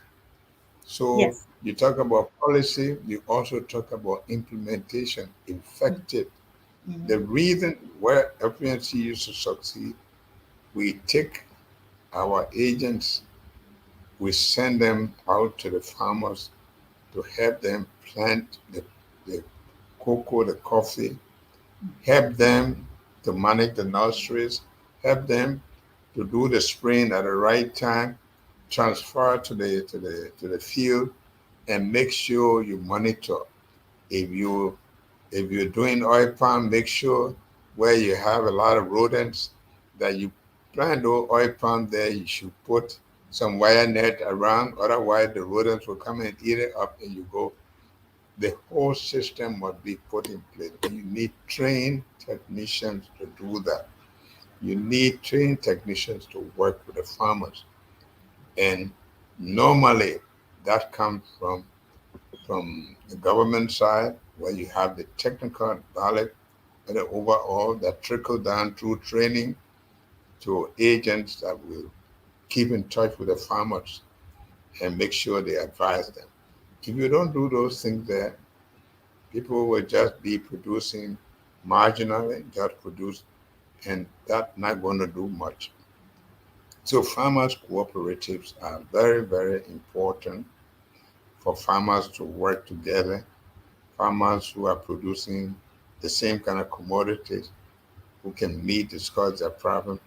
So Yes. you talk about policy, you also talk about implementation, effective. Mhm. The reason where FNC used to succeed, we take our agents, we send them out to the farmers to help them plant the cocoa, the coffee, help them to manage the nurseries, help them to do the spraying at the right time, transfer to the field, and make sure you monitor. If you if you're doing oil palm, make sure where you have a lot of rodents that you plant those oil palm there. You should put some wire net around, otherwise the rodents will come and eat it up, and you go. The whole system must be put in place. You need trained technicians to do that. You need trained technicians to work with the farmers. And normally that comes from the government side where you have the technical knowledge and the overall that trickle down through training to agents that will keep in touch with the farmers and make sure they advise them. If you don't do those things there, people will just be producing marginally, just produce, and that's not going to do much. So farmers cooperatives are very, very important for farmers to work together, farmers who are producing the same kind of commodities, who can meet, discuss their problem,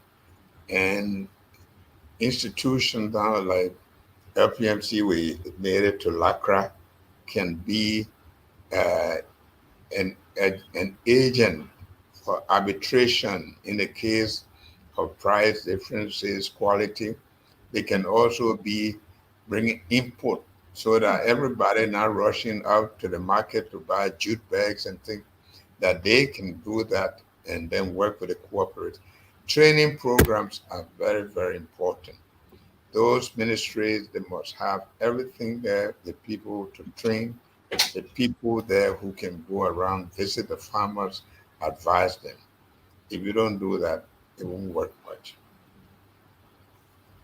and institutions now like LPMC, we made it to LACRA, can be uh, an agent for arbitration in the case of price differences, quality. They can also be bringing input so that everybody not rushing out to the market to buy jute bags and things, that they can do that and then work with the cooperative. Training programs are very, very important. Those ministries, they must have everything there, the people to train, the people there who can go around, visit the farmers, advise them. If you don't do that, it won't work much.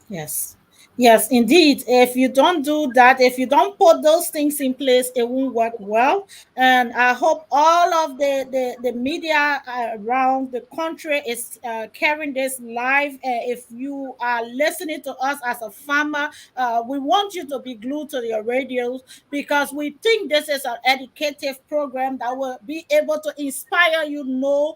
Yes. Yes, indeed. If you don't do that, if you don't put those things in place, it won't work well. And I hope all of the media around the country is carrying this live. If you are listening to us as a farmer, we want you to be glued to your radios because we think this is an educative program that will be able to inspire you know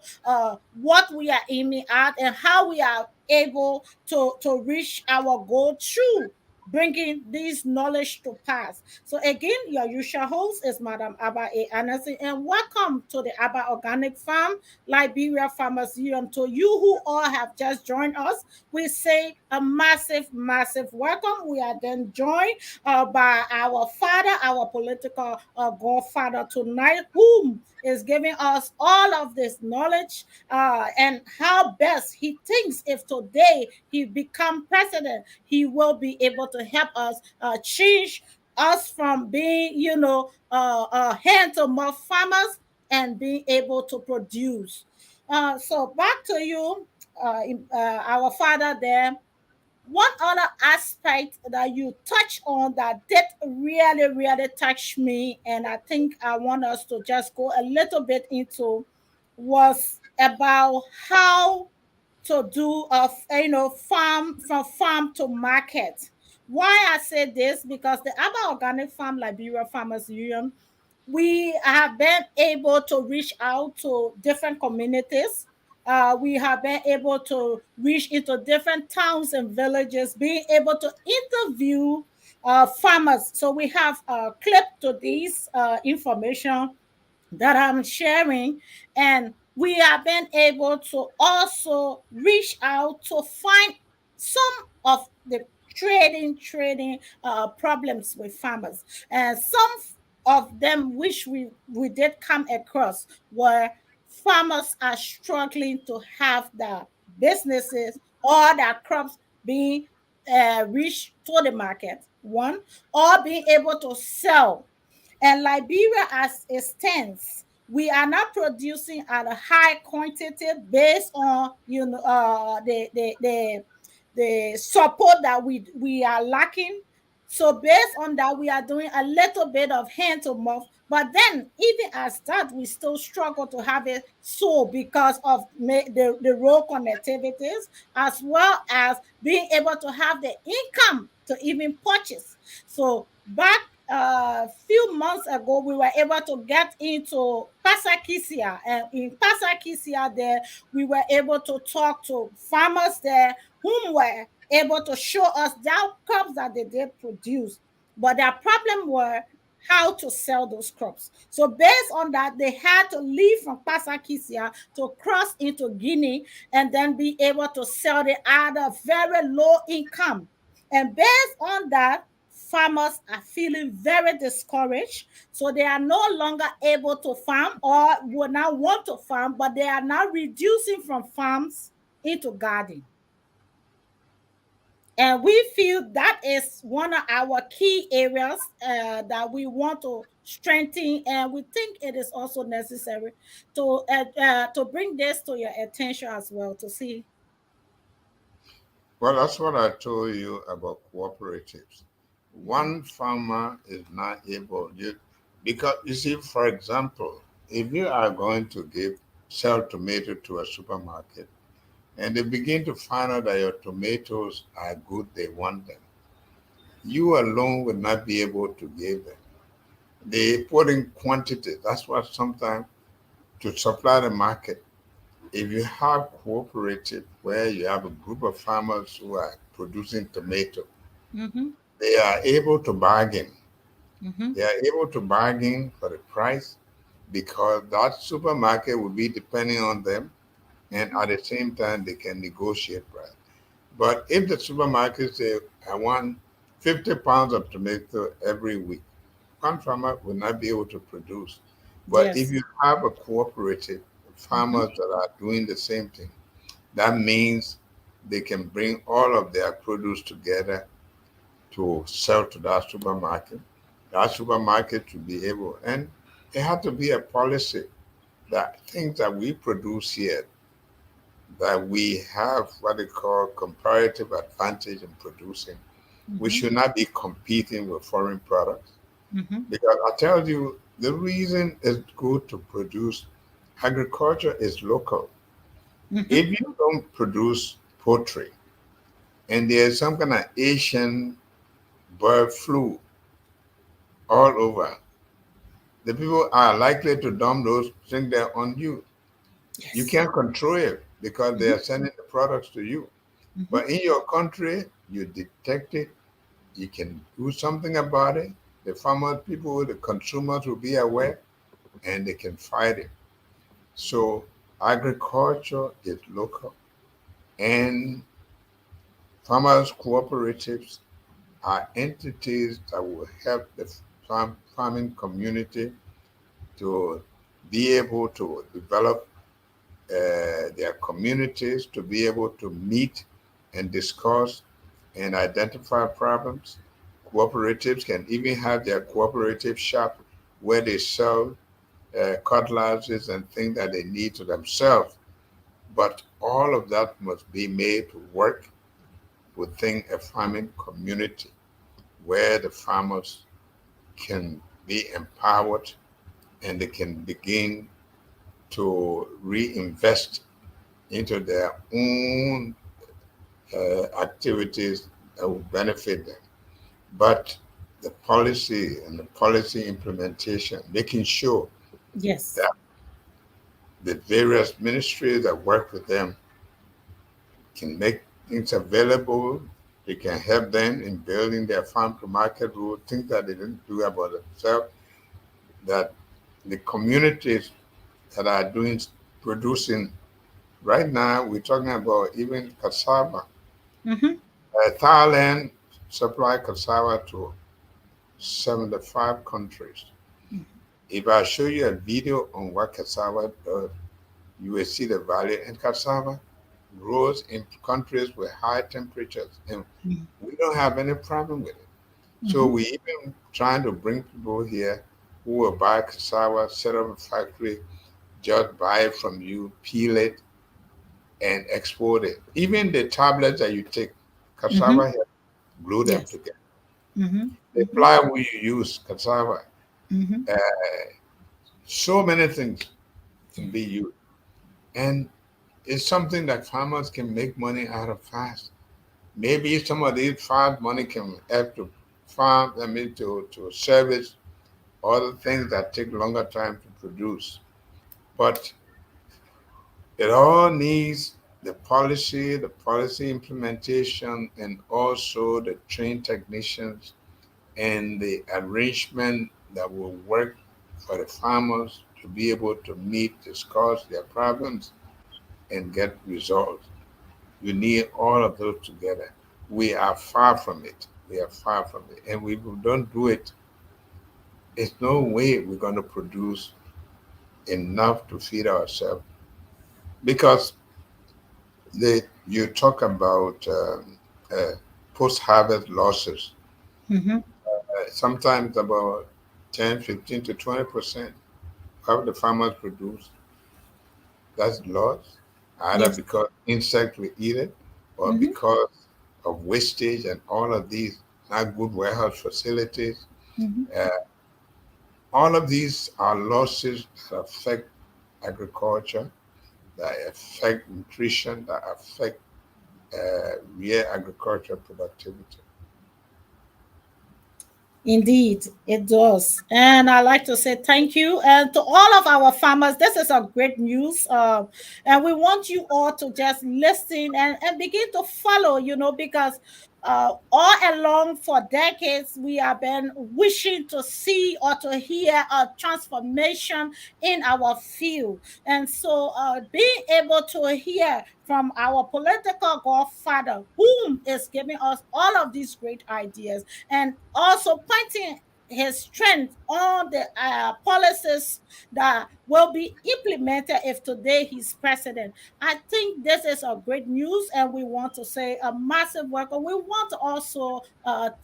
what we are aiming at and how we are able to reach our goal through bringing this knowledge to pass. So again, your usual host is Madam Abba A. Anderson, and welcome to the Abba Organic Farm, Liberia Farmers Union. To you who all have just joined us, we say a massive, massive welcome. We are then joined by our father, our political godfather tonight, whom is giving us all of this knowledge and how best he thinks if today he become president, he will be able to help us change us from being, hand to mouth farmers and being able to produce. So back to you, our father there. One other aspect that you touch on that did really, really touch me, and I think I want us to just go a little bit into was about how to do farm from farm to market. Why I say this because the Abba Organic Farm Liberia Farmers Union, we have been able to reach out to different communities. We have been able to reach into different towns and villages, being able to interview farmers. So we have a clip to this information that I'm sharing, and we have been able to also reach out to find some of the trading problems with farmers, and some of them which we did come across where farmers are struggling to have the businesses or their crops being reached to the market, one, or being able to sell. And Liberia, as it stands, we are not producing at a high quantity based on the support that we are lacking. So based on that, we are doing a little bit of hand to mouth. But then, even as that, we still struggle to have it so because of the road connectivities, as well as being able to have the income to even purchase. So back a few months ago, we were able to get into Pasakisia, and in Pasakisia, there we were able to talk to farmers there whom were able to show us their crops that they did produce, but their problem were how to sell those crops. So based on that, they had to leave from Pasakisia to cross into Guinea and then be able to sell it at a very low income. And based on that, farmers are feeling very discouraged. So they are no longer able to farm or will now want to farm, but they are now reducing from farms into garden. And we feel that is one of our key areas that we want to strengthen, and we think it is also necessary to bring this to your attention as well to see. Well, that's what I told you about cooperatives. Mhm. One farmer is not able, because you see, for example, if you are going to sell tomato to a supermarket and they begin to find out that your tomatoes are good, they want them, you alone will not be able to give them. They put in quantity. That's what sometimes to supply the market. If you have cooperative where you have a group of farmers who are producing tomato, Mm-hmm. they are able to bargain. Mm-hmm. They are able to bargain for the price because that supermarket will be depending on them, and Mm-hmm. at the same time they can negotiate price. But if the supermarket say, I want 50 pounds of tomato every week, one farmer will not be able to produce. But if Yes. you have a cooperative, Mm-hmm. farmers that are doing the same thing, that means they can bring all of their produce together to sell to that supermarket. That supermarket to be able, and it had to be a policy that things that we produce here, that we have what they call comparative advantage in producing. We Mm-hmm. should not be competing with foreign products. Mm-hmm. Because I tell you, the reason it's good to produce agriculture is local. Mm-hmm. If you don't produce poultry and there's some kind of Asian bird flu all over, the people are likely to dump those things there on you. You Yes. can't control it because they Mm-hmm. are sending the products to you. Mm-hmm. But in your country, you detect it, you can do something about it. The farmers, people, the consumers will be aware and they can fight it. So agriculture is local, and farmers cooperatives are entities that will help the farming community to be able to develop their communities, to be able to meet and discuss and identify problems. Cooperatives can even have their cooperative shop where they sell cutlasses and things that they need to themselves. But all of that must be made to work within a farming community where the farmers can be empowered and they can begin to reinvest into their own activities that will benefit them. But the policy and the policy implementation, making sure Yes. that the various ministries that work with them can make things available. They can help them in building their farm to market route, things that they didn't do about themselves, that the communities that are doing producing. Right now, we're talking about even cassava. Mm-hmm. Thailand supply cassava to 75 countries. If I show you a video on what cassava does, you will see the value. And cassava grows in countries with high temperatures, and we don't have any problem with it. So Mm-hmm. we even trying to bring people here who will buy cassava, set up a factory, just buy it from you, peel it, and export it. Even the tablets that you take, Mm-hmm. cassava here, glue them Yes. together. Mm-hmm. The Mm-hmm. plywood you use, cassava, Mm-hmm. uh, so many things can be used. And it's something that farmers can make money out of fast. Maybe some of these farm money can help to farm, I mean, to service other things that take longer time to produce. But it all needs the policy implementation, and also the trained technicians and the arrangement that will work for the farmers to be able to meet, discuss their problems, and get results. You need all of those together. We are far from it. We are far from it. And if we don't do it, there's no way we're going to produce enough to feed ourselves. Because you talk about post-harvest losses. Mm-hmm. Sometimes about 10, 15 to 20% of the farmers produce, that's loss, either Yes. because insects will eat it or Mm-hmm. because of wastage and all of these not good warehouse facilities. Mm-hmm. Uh, all of these are losses that affect agriculture, that affect nutrition, that affect real agricultural productivity. Indeed, it does. And I'd like to say thank you. And to all of our farmers, this is a great news. And we want you all to just listen and begin to follow, because all along for decades, we have been wishing to see or to hear a transformation in our field. And so being able to hear from our political godfather, whom is giving us all of these great ideas, and also pointing his strength on the policies that will be implemented if today he's president. I think this is a great news, and we want to say a massive welcome. We want to also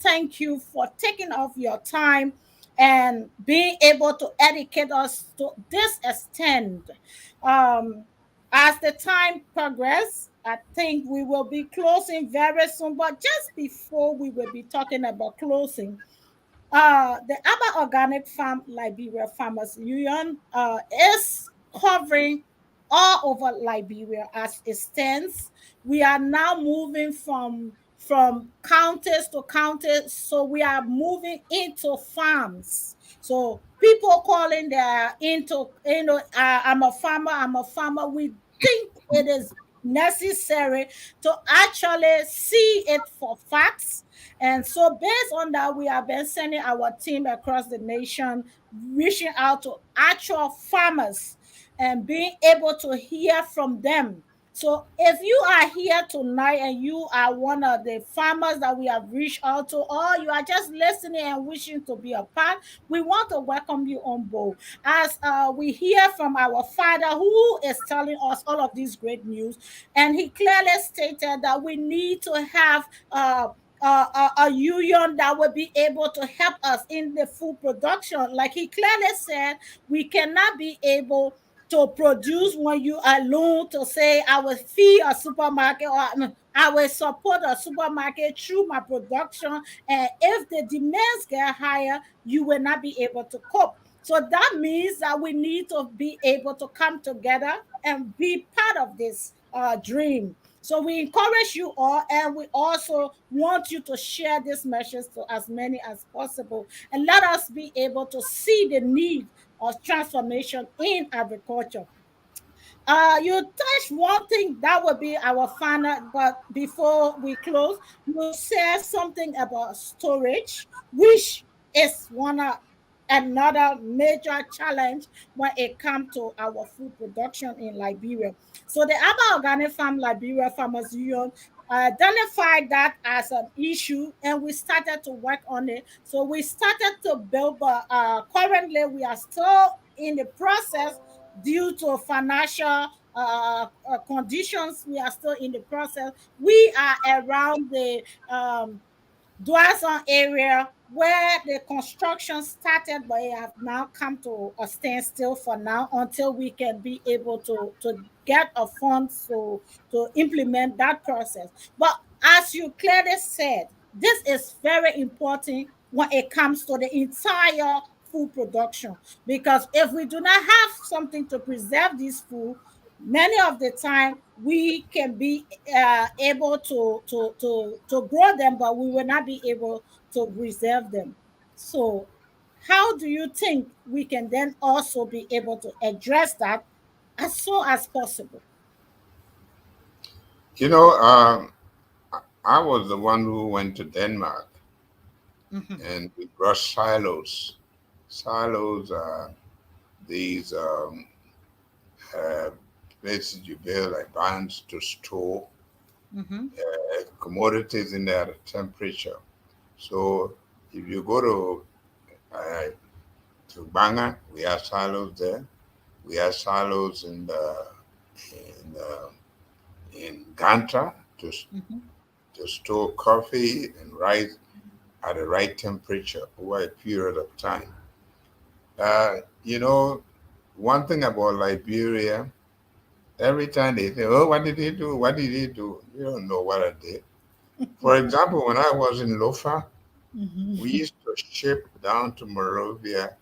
thank you for taking off your time and being able to educate us to this extent. Um, as the time progresses, I think we will be closing very soon. But just before we will be talking about closing, the Aba Organic Farm Liberia Farmers Union is covering all over Liberia as it stands. We are now moving from counties to counties, so we are moving into farms. So people calling their into I'm a farmer, I'm a farmer. We think it is necessary to actually see it for facts, and so, based on that, we have been sending our team across the nation, reaching out to actual farmers and being able to hear from them. So, if you are here tonight and you are one of the farmers that we have reached out to, or you are just listening and wishing to be a part, we want to welcome you on board. As we hear from our father, who is telling us all of these great news, and he clearly stated that we need to have a union that will be able to help us in the food production. Like he clearly said, we cannot be able to produce when you alone to say I will feed a supermarket or I will support a supermarket through my production. And if the demands get higher, you will not be able to cope. So that means that we need to be able to come together and be part of this dream. So we encourage you all, and we also want you to share this message to as many as possible, and let us be able to see the need of transformation in agriculture. You touched one thing that would be our final, but before we close, you said something about storage, which is one of another major challenge when it comes to our food production in Liberia. So the Aba Organic Farm Liberia Farmers Union identified that as an issue, and we started to work on it. So we started to build, but currently we are still in the process due to financial conditions. We are still in the process. We are around the Dwazon area where the construction started, but it have now come to a standstill for now until we can be able to get a fund to implement that process. But as you clearly said, this is very important when it comes to the entire food production, because if we do not have something to preserve this food, many of the time we can be able to grow them, but we will not be able to preserve them. So how do you think we can then also be able to address that as soon as possible? You know, I was the one who went to Denmark Mm-hmm. and we brought silos. Silos are these uh, places you build like barns to store Mm-hmm. commodities in their temperature. So if you go uh, to Banga, we have silos there. We have silos in in Ganta Mm-hmm. to store coffee and rice at the right temperature over a period of time. You know, one thing about Liberia, every time they say, "Oh, what did he do? What did he do?" You don't know what I did. For example, when I was in Lofa, we Mm-hmm. used to ship down to Monrovia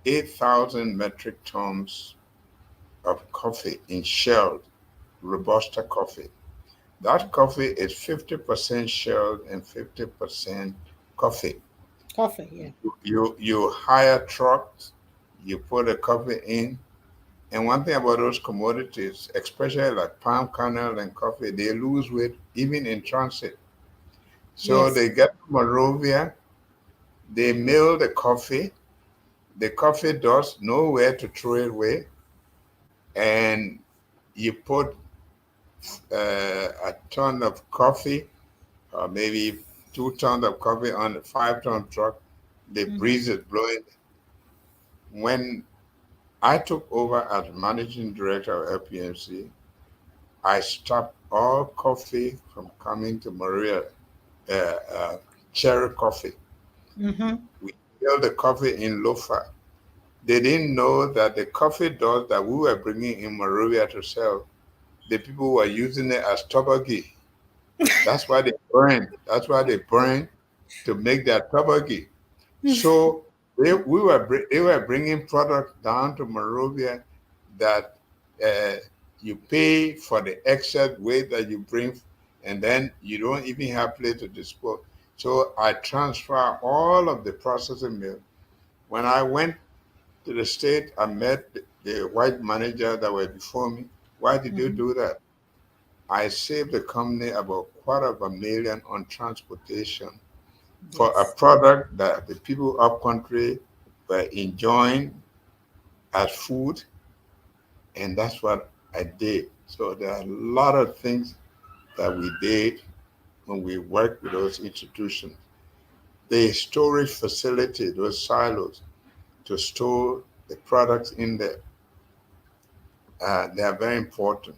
8,000 metric tons of coffee in shelled Robusta coffee. That coffee is 50% shelled and 50% coffee. Coffee, yeah. You hire trucks, you put the coffee in. And one thing about those commodities, especially like palm kernel and coffee, they lose weight even in transit. So Yes. they get to Monrovia, they mill the coffee dust, nowhere to throw it away, and you put a ton of coffee, or maybe 2 tons of coffee on a 5-ton truck. The Mm-hmm. breeze is blowing. When I took over as managing director of LPMC, I stopped all coffee from coming to Maria, uh, uh, cherry coffee. Mm-hmm. We sell the coffee in Lofa. They didn't know that the coffee dust that we were bringing in Monrovia to sell, the people were using it as tobacco. That's why they burn. That's why they burn to make their tobacco. So they were bringing products down to Monrovia that uh, you pay for the excess weight that you bring, and then you don't even have place to dispose. So I transfer all of the processing mill. When I went to the state, I met the white manager that were before me. Why did you Mm-hmm. do that? I saved the company about $250,000 on transportation for a Yes. product that the people up country were enjoying as food, and that's what I did. So there are a lot of things that we did when we worked with those institutions. The storage facility, those silos to store the products in there, they are very important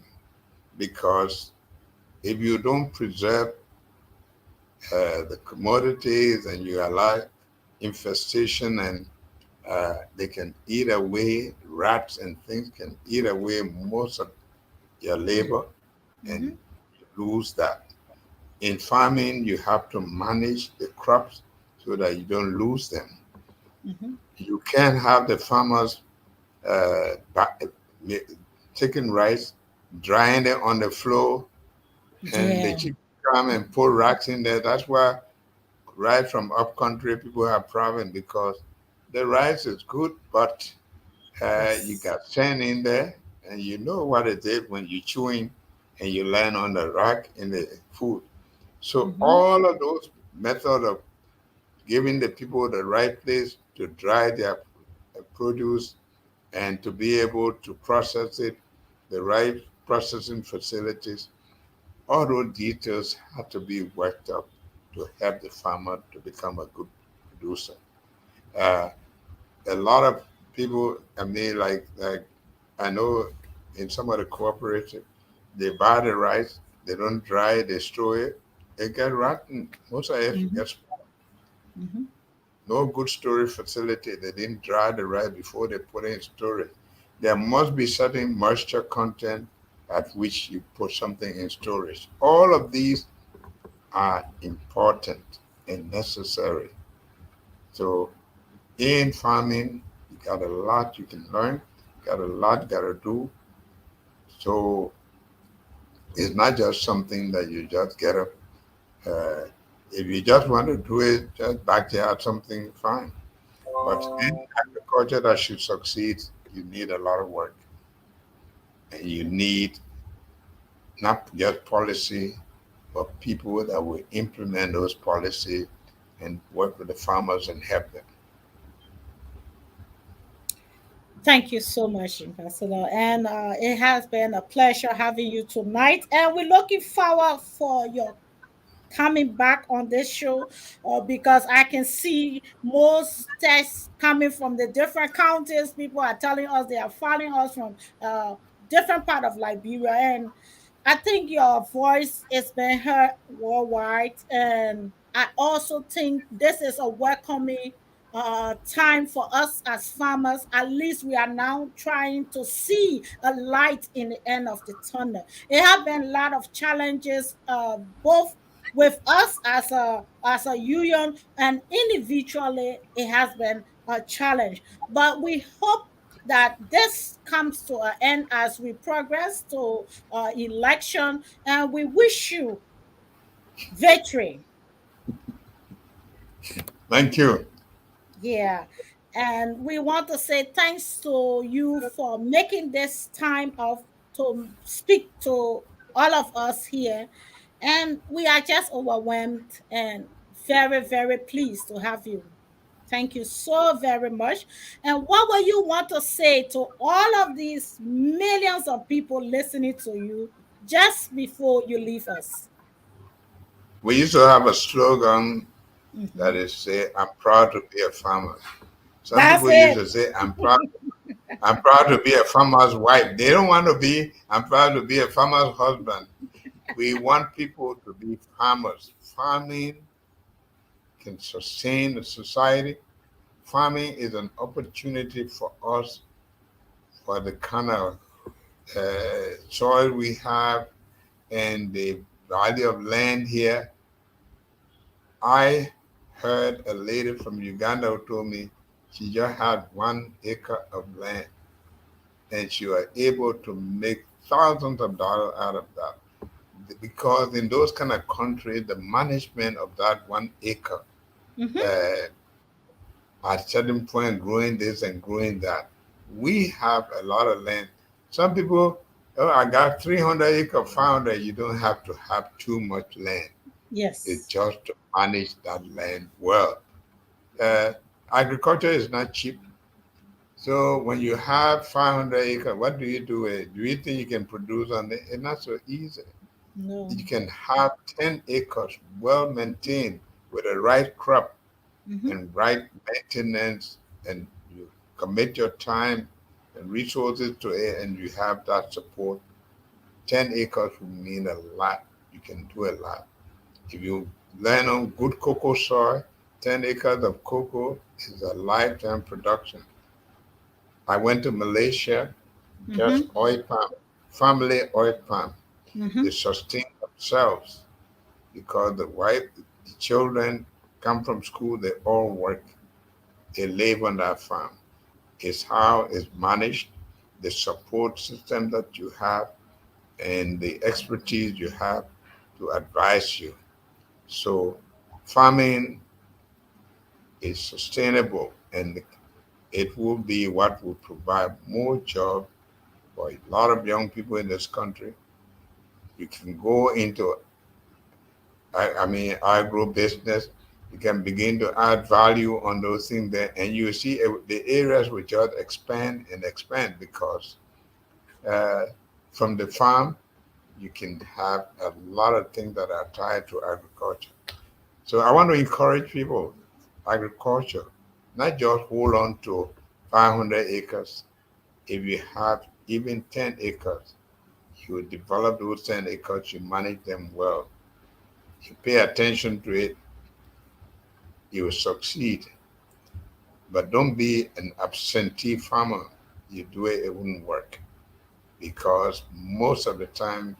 because if you don't preserve the commodities and you allow infestation and they can eat away, rats and things can eat away most of your labor and Mm-hmm. lose that. In farming, you have to manage the crops so that you don't lose them. Mm-hmm. You can't have the farmers taking rice, drying it on the floor, and the Yeah. chicken come and put racks in there. That's why right from up country people have problem because the rice is good, but you Yes. got sand in there, and you know what it is when you're chewing and you land on the rack in the food. So Mm-hmm. all of those methods of giving the people the right place to dry their produce and to be able to process it, the right processing facilities. All those details have to be worked up to help the farmer to become a good producer. Uh, a lot of people, I mean, like I know in some of the cooperative, they buy the rice, they don't dry it, they store it, it get rotten. Most of it Mhm, gets mhm. no good storage facility. They didn't dry the rice before they put it in storage. There must be certain moisture content at which you put something in storage. All of these are important and necessary. So in farming, you got a lot you can learn, got a lot got to do. So it's not just something that you just get up. Uh, if you just want to do it, just backyard something, fine. But in agriculture that should succeed, you need a lot of work. And you need not just policy, but people that will implement those policies and work with the farmers and help them. Thank you so much, Ambassador. And it has been a pleasure having you tonight. And we're looking forward for your coming back on this show because I can see most texts coming from the different counties. People are telling us they are following us from different part of Liberia, and I think your voice is being heard worldwide. And I also think this is a welcoming time for us as farmers. At least we are now trying to see a light in the end of the tunnel. It have been a lot of challenges, both with us as a union and individually. It has been a challenge, but we hope that this comes to an end as we progress to election, and we wish you victory. Thank you. Yeah. And we want to say thanks to you for making this time of to speak to all of us here. And we are just overwhelmed and very, very pleased to have you. Thank you so very much. And what will you want to say to all of these millions of people listening to you just before you leave us? We used to have a slogan that Mhm. is say, I'm proud to be a farmer. Some That's people used it. to say, I'm proud to be a farmer's wife. They don't want to be, I'm proud to be a farmer's husband. We want people to be farmers. Farming can sustain the society. Farming is an opportunity for us for the kind of soil we have and the value of land here. I heard a lady from Uganda who told me she just had 1 acre of land and she was able to make thousands of dollars out of that. Because in those kind of countries, the management of that 1 acre Mhm. uh, at certain point growing this and growing that. We have a lot of land. Some people, oh, I got 300 acre, 500. You don't have to have too much land. It's Yes. just to manage that land well. Uh, Agriculture is not cheap. So when you have 500 acres, what do you do with it? Do you think you can produce on it? It's not so easy. No. You can have 10 acres well maintained with the right crop Mhm. and right maintenance, and you commit your time and resources to it, and you have that support. 10 acres will mean a lot. You can do a lot. If you land on good cocoa soil, 10 acres of cocoa is a lifetime production. I went to Malaysia, just Mhm. oil palm, family oil palm. They Mhm. sustain themselves because the wife, the children come from school, they all work. They live on that farm. Is how it's managed, the support system that you have, and the expertise you have to advise you. So, farming is sustainable and it will be what will provide more jobs for a lot of young people in this country. You can go into, I mean, agro business. You can begin to add value on those things there, and you see the areas will just expand and expand because uh, from the farm you can have a lot of things that are tied to agriculture. So I want to encourage people, agriculture, not just hold on to 500 acres. If you have even 10 acres, you develop those 10 acres, you manage them well, you pay attention to it, you will succeed. But don't be an absentee farmer. You do it, it wouldn't work because most of the time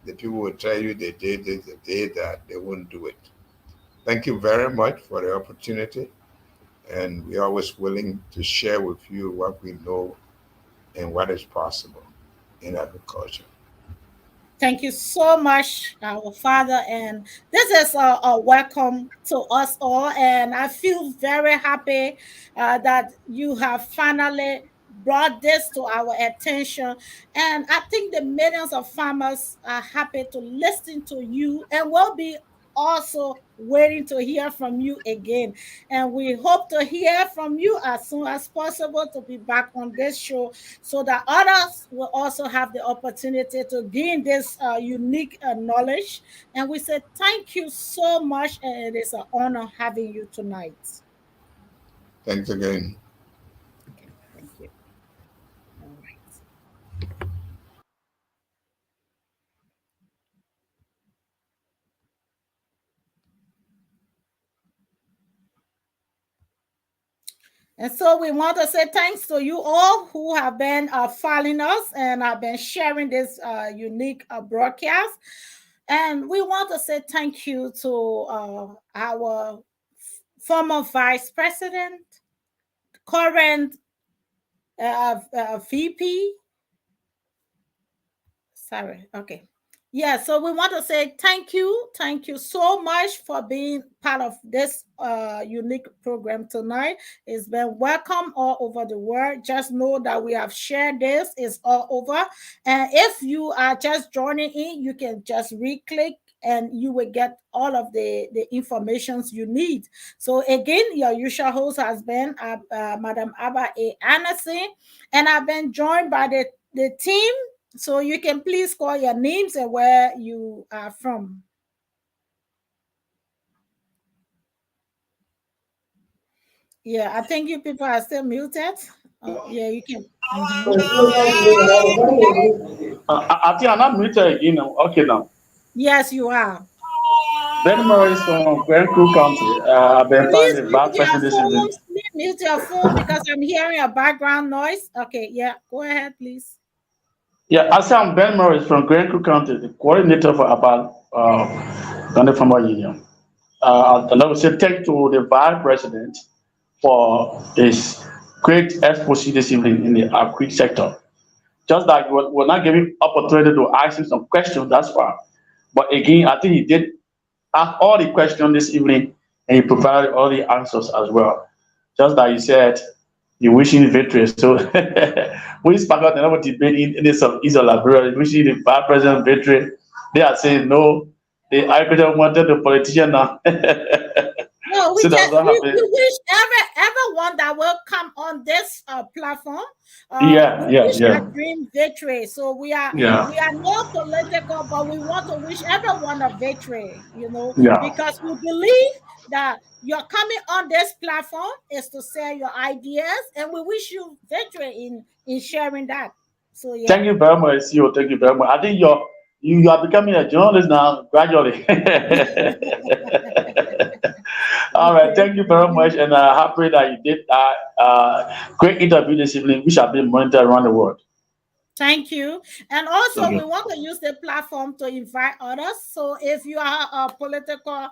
the people will tell you they did this, they did that, they wouldn't do it. Thank you very much for the opportunity, and we're always willing to share with you what we know and what is possible in agriculture. Thank you so much, our Father. And this is a welcome to us all. And I feel very happy that you have finally brought this to our attention. And I think the millions of farmers are happy to listen to you and will be also waiting to hear from you again. And we hope to hear from you as soon as possible to be back on this show so that others will also have the opportunity to gain this unique knowledge. And we say thank you so much, and it is an honor having you tonight. Thanks again. Okay, thank you. All right. And so we want to say thanks to you all who have been following us and have been sharing this unique broadcast. And we want to say thank you to our former vice president, current VP. Sorry. Okay. Yeah, so we want to say thank you. Thank you so much for being part of this unique program tonight. It's been welcome all over the world. Just know that we have shared this, it's all over. And if you are just joining in, you can just re-click and you will get all of the informations you need. So again, your usual host has been Madam Abba A. Anderson, and I've been joined by the team, so you can please call your names and where you are from. Yeah, I think you people are still muted. Yeah, you can. Mhm. I think I'm not muted again now. Okay now. Yes, you are. Ben Morris from Grand Crew County. I've been found Please the mute bad your person this evening. phones. Please mute your phone because I'm hearing a background noise. Okay, yeah, go ahead, please. Yeah, I say I'm Ben Morris from Grand Crew County, the coordinator for about Ghana Farmer Union. And I would say thank to the Vice President for his great exposé this evening in the agri sector. Just that we're not giving opportunity to ask him some questions, that's why. But again, I think he did ask all the questions this evening and he provided all the answers as well. Just that he said he wishing victory. So we spoke out another debate in this of Liberia, wishing the bad president victory. They are saying no, the agriculture wanted the politician now. No, we So that's just what we happened. wish everyone that will come on this platform. We Yeah, yeah, wish a yeah, dream victory. So yeah, we are not political, but we want to wish everyone a victory. yeah. Because we believe that you're coming on this platform is to share your ideas, and we wish you victory in sharing that. So yeah. Thank you very much, CEO. Thank you very much. I think you are becoming a journalist now gradually. All right, Okay. thank you very much, and happy that you did great interview this evening, which have been monitored around the world. Thank you. And Thank also, we you. want to use the platform to invite others. So, if you are a political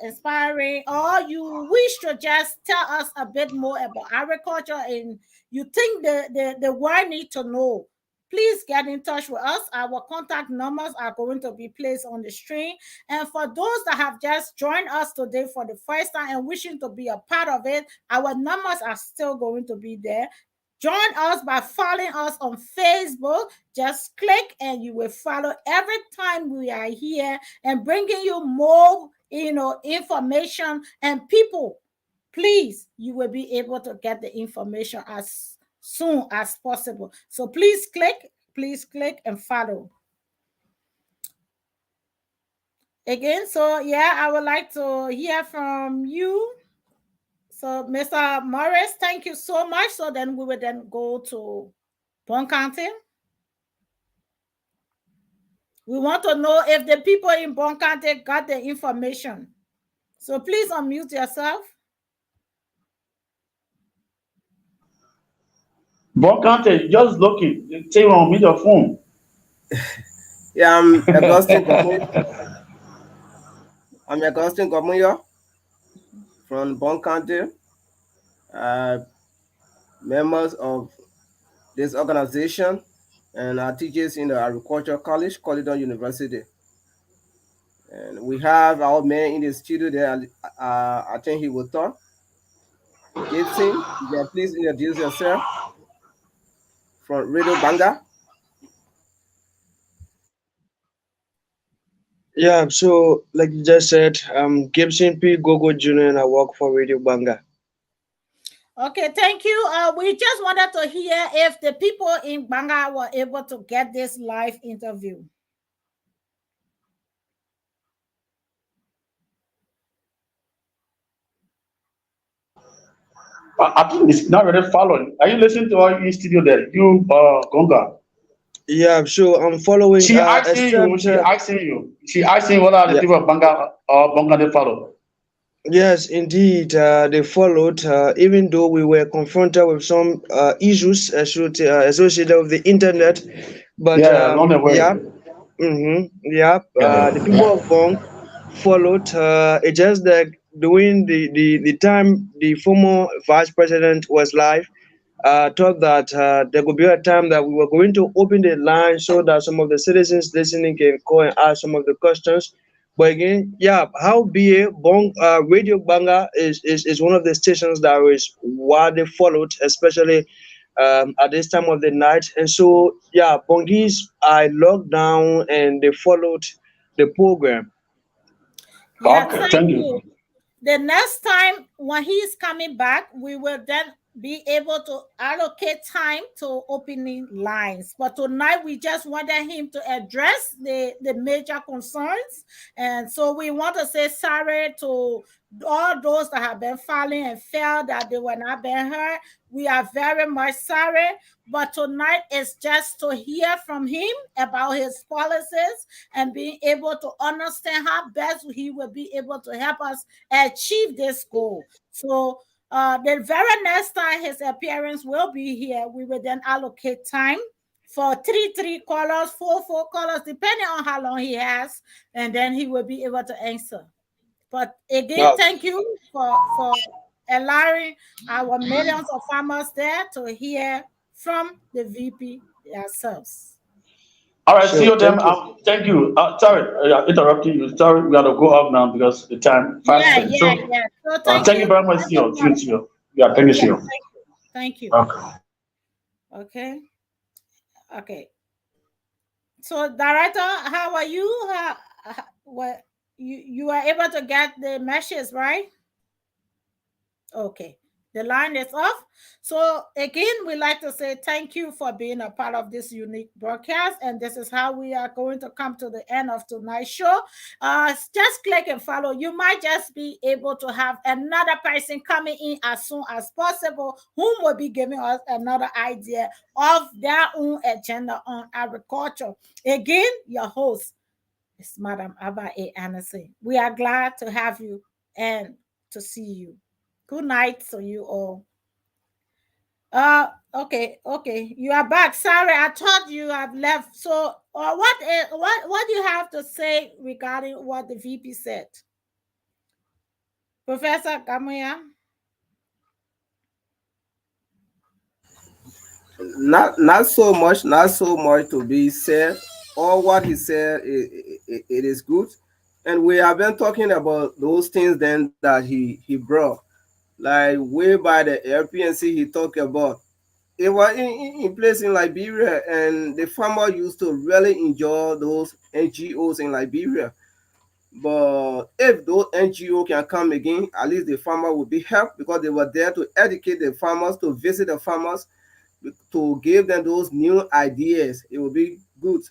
inspiring, or you wish to just tell us a bit more about agriculture and you think the world need to know, please get in touch with us. Our contact numbers are going to be placed on the screen. And for those that have just joined us today for the first time and wishing to be a part of it, our numbers are still going to be there. Join us by following us on Facebook. Just click and you will follow every time we are here and bringing you more information, and people, please, you will be able to get the information as soon as possible. So please click and follow. Again, so yeah, I would like to hear from you. So Mr. Morris, thank you so much. So then we will then go to Bon County. We want to know if the people in Bon County got the information. So please unmute yourself. Bon County, just looking. Say you want to meet your phone. Yeah, I'm Augustine Gomuyo. I'm Augustine Gomuyo from Bon County. Uh, Members of this organization and our teachers in the Agricultural College, Caledon University. And we have our man in the studio there. I think he will talk. Gibson, you can please introduce yourself from Radio Banga. Yeah, so like you just said, I'm Gibson P. Gogo Jr. and I work for Radio Banga. Okay, thank you. We just wanted to hear if the people in Banga were able to get this live interview. I think it's not really following. Are you listening to our studio there? You, Gonga. Yeah, so I'm following. She asking you. Except She asking you. She asking what are the yeah, people of Banga or Banga they follow. yes, indeed, they followed. Even though we were confronted with some issues associated with the internet, but Yeah, along the way. yeah, yeah, the Yeah. people of Bong followed. It's just that during the time the former vice president was live, thought that there could be a time that we were going to open the line so that some of the citizens listening can call and ask some of the questions. But again, yeah, how be it, Radio Banga is one of the stations that is widely followed, especially at this time of the night. And so, yeah, Bongis are locked down and they followed the program. Yeah, Okay, thank thank you. you. The next time when he's coming back, we will then be able to allocate time to opening lines. But tonight we just wanted him to address the major concerns. And so we want to say sorry to all those that have been filing and felt that they were not being heard. We are very much sorry. But tonight is just to hear from him about his policies and being able to understand how best he will be able to help us achieve this goal. So the very next time his appearance will be here, we will then allocate time for three callers, four callers, depending on how long he has, and then he will be able to answer. But again, Now, thank you for allowing our millions of farmers there to hear from the VP themselves. All right, see so you then. thank you. Thank you. Sorry, interrupting you. Sorry, we got to go up now because the time fast Yeah, spent. yeah, So, yeah. So thank thank you you. very much, Have a CEO. wonderful. See you. Yeah, thank you, Yeah, CEO. thank you. Thank you. Okay. Okay. Okay. So, director, how are you? What you are able to get the messages, right? Okay. The line is off. So again, we like to say thank you for being a part of this unique broadcast. And this is how we are going to come to the end of tonight's show. Just click and follow. You might just be able to have another person coming in as soon as possible, whom will be giving us another idea of their own agenda on agriculture. Again, your host is Madam Abba A. Anderson. We are glad to have you and to see you. Good night to you all. Okay. You are back. Sorry, I thought you have left. So, what do you have to say regarding what the VP said, Professor Kamuya? Not so much to be said. All what he said, it is good, and we have been talking about those things then that he brought, like way by the LPNC he talked about. It was in place in Liberia, and the farmer used to really enjoy those NGOs in Liberia. But if those NGO can come again, at least the farmer will be helped because they were there to educate the farmers, to visit the farmers, to give them those new ideas. It will be good.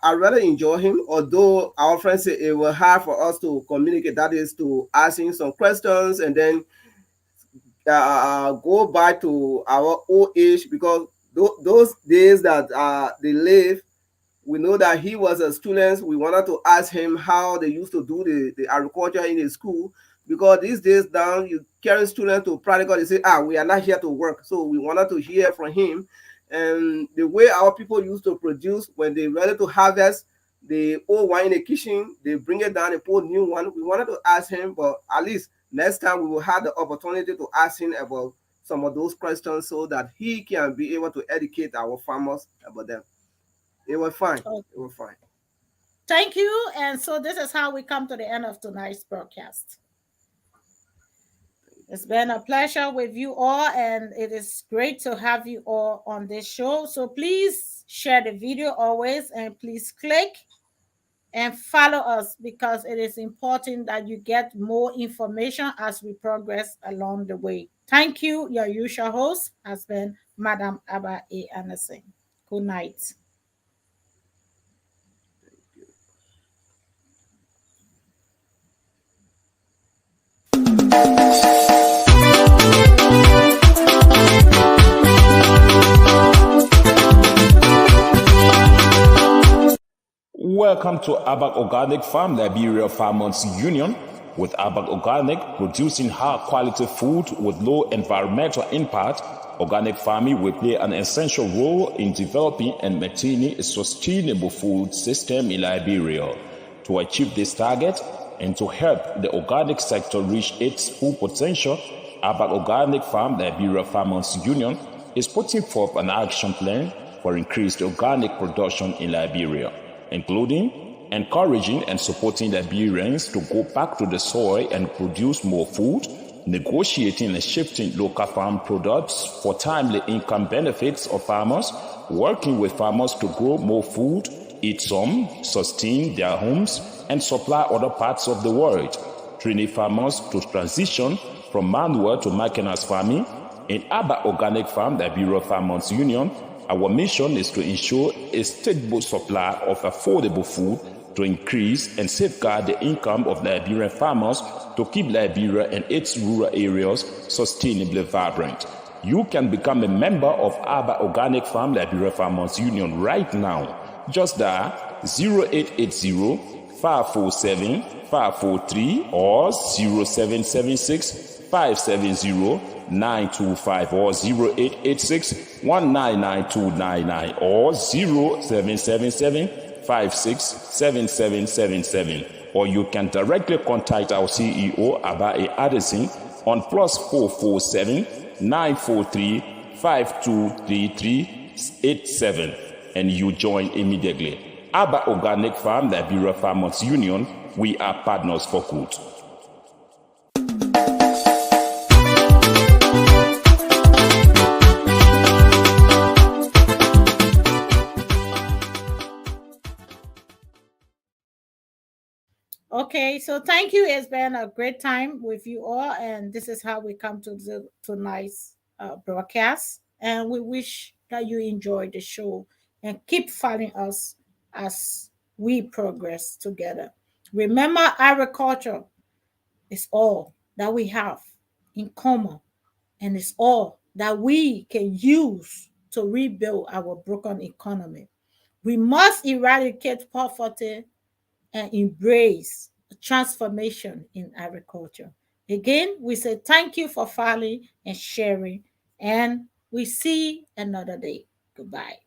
I rather enjoy him, although our friends say it was hard for us to communicate. That is to ask him some questions and then go back to our old age because those days that they live, we know that he was a student. We wanted to ask him how they used to do the agriculture in the school because these days now you carry students to practical, they say, we are not here to work. So we wanted to hear from him and the way our people used to produce when they ready to harvest the old wine in the kitchen, they bring it down, they put new one. We wanted to ask him, but at least next time we will have the opportunity to ask him about some of those questions so that he can be able to educate our farmers about them. It was fine. Oh, It was fine. thank you. And so this is how we come to the end of tonight's broadcast. It's been a pleasure with you all, and it is great to have you all on this show. So please share the video always, and please click and follow us because it is important that you get more information as we progress along the way. Thank you. Your usual host has been Madam Abba A. Anderson. Good night. Welcome to Abak Organic Farm, Liberia Farmers Union, with Abak Organic producing high quality food with low environmental impact. Organic farming will play an essential role in developing and maintaining a sustainable food system in Liberia. To achieve this target and to help the organic sector reach its full potential, Abak Organic Farm, Liberia Farmers Union, is putting forth an action plan for increased organic production in Liberia, including encouraging and supporting Liberians to go back to the soil and produce more food, negotiating and shifting local farm products for timely income benefits of farmers, working with farmers to grow more food, eat some, sustain their homes, and supply other parts of the world, training farmers to transition from manual to mechanized farming. In Abba Organic Farm, the Liberia Farmers Union, our mission is to ensure a stable supply of affordable food to increase and safeguard the income of Liberian farmers to keep Liberia and its rural areas sustainably vibrant. You can become a member of Abba Organic Farm Liberia Farmers Union right now. Just dial 0880 547 543 or 0776 570 925 or 0886 199 or 0777 567777, or you can directly contact our CEO Abai Addison on +447 943 523387 and you join immediately. Abba Organic Farm, Liberia Farmers Union, we are partners for good. Okay, so thank you. It's been a great time with you all, and this is how we come to tonight's broadcast. And we wish that you enjoy the show and keep following us as we progress together. Remember, agriculture is all that we have in common, and it's all that we can use to rebuild our broken economy. We must eradicate poverty and embrace a transformation in agriculture. Again, we say thank you for following and sharing, and we see another day. Goodbye.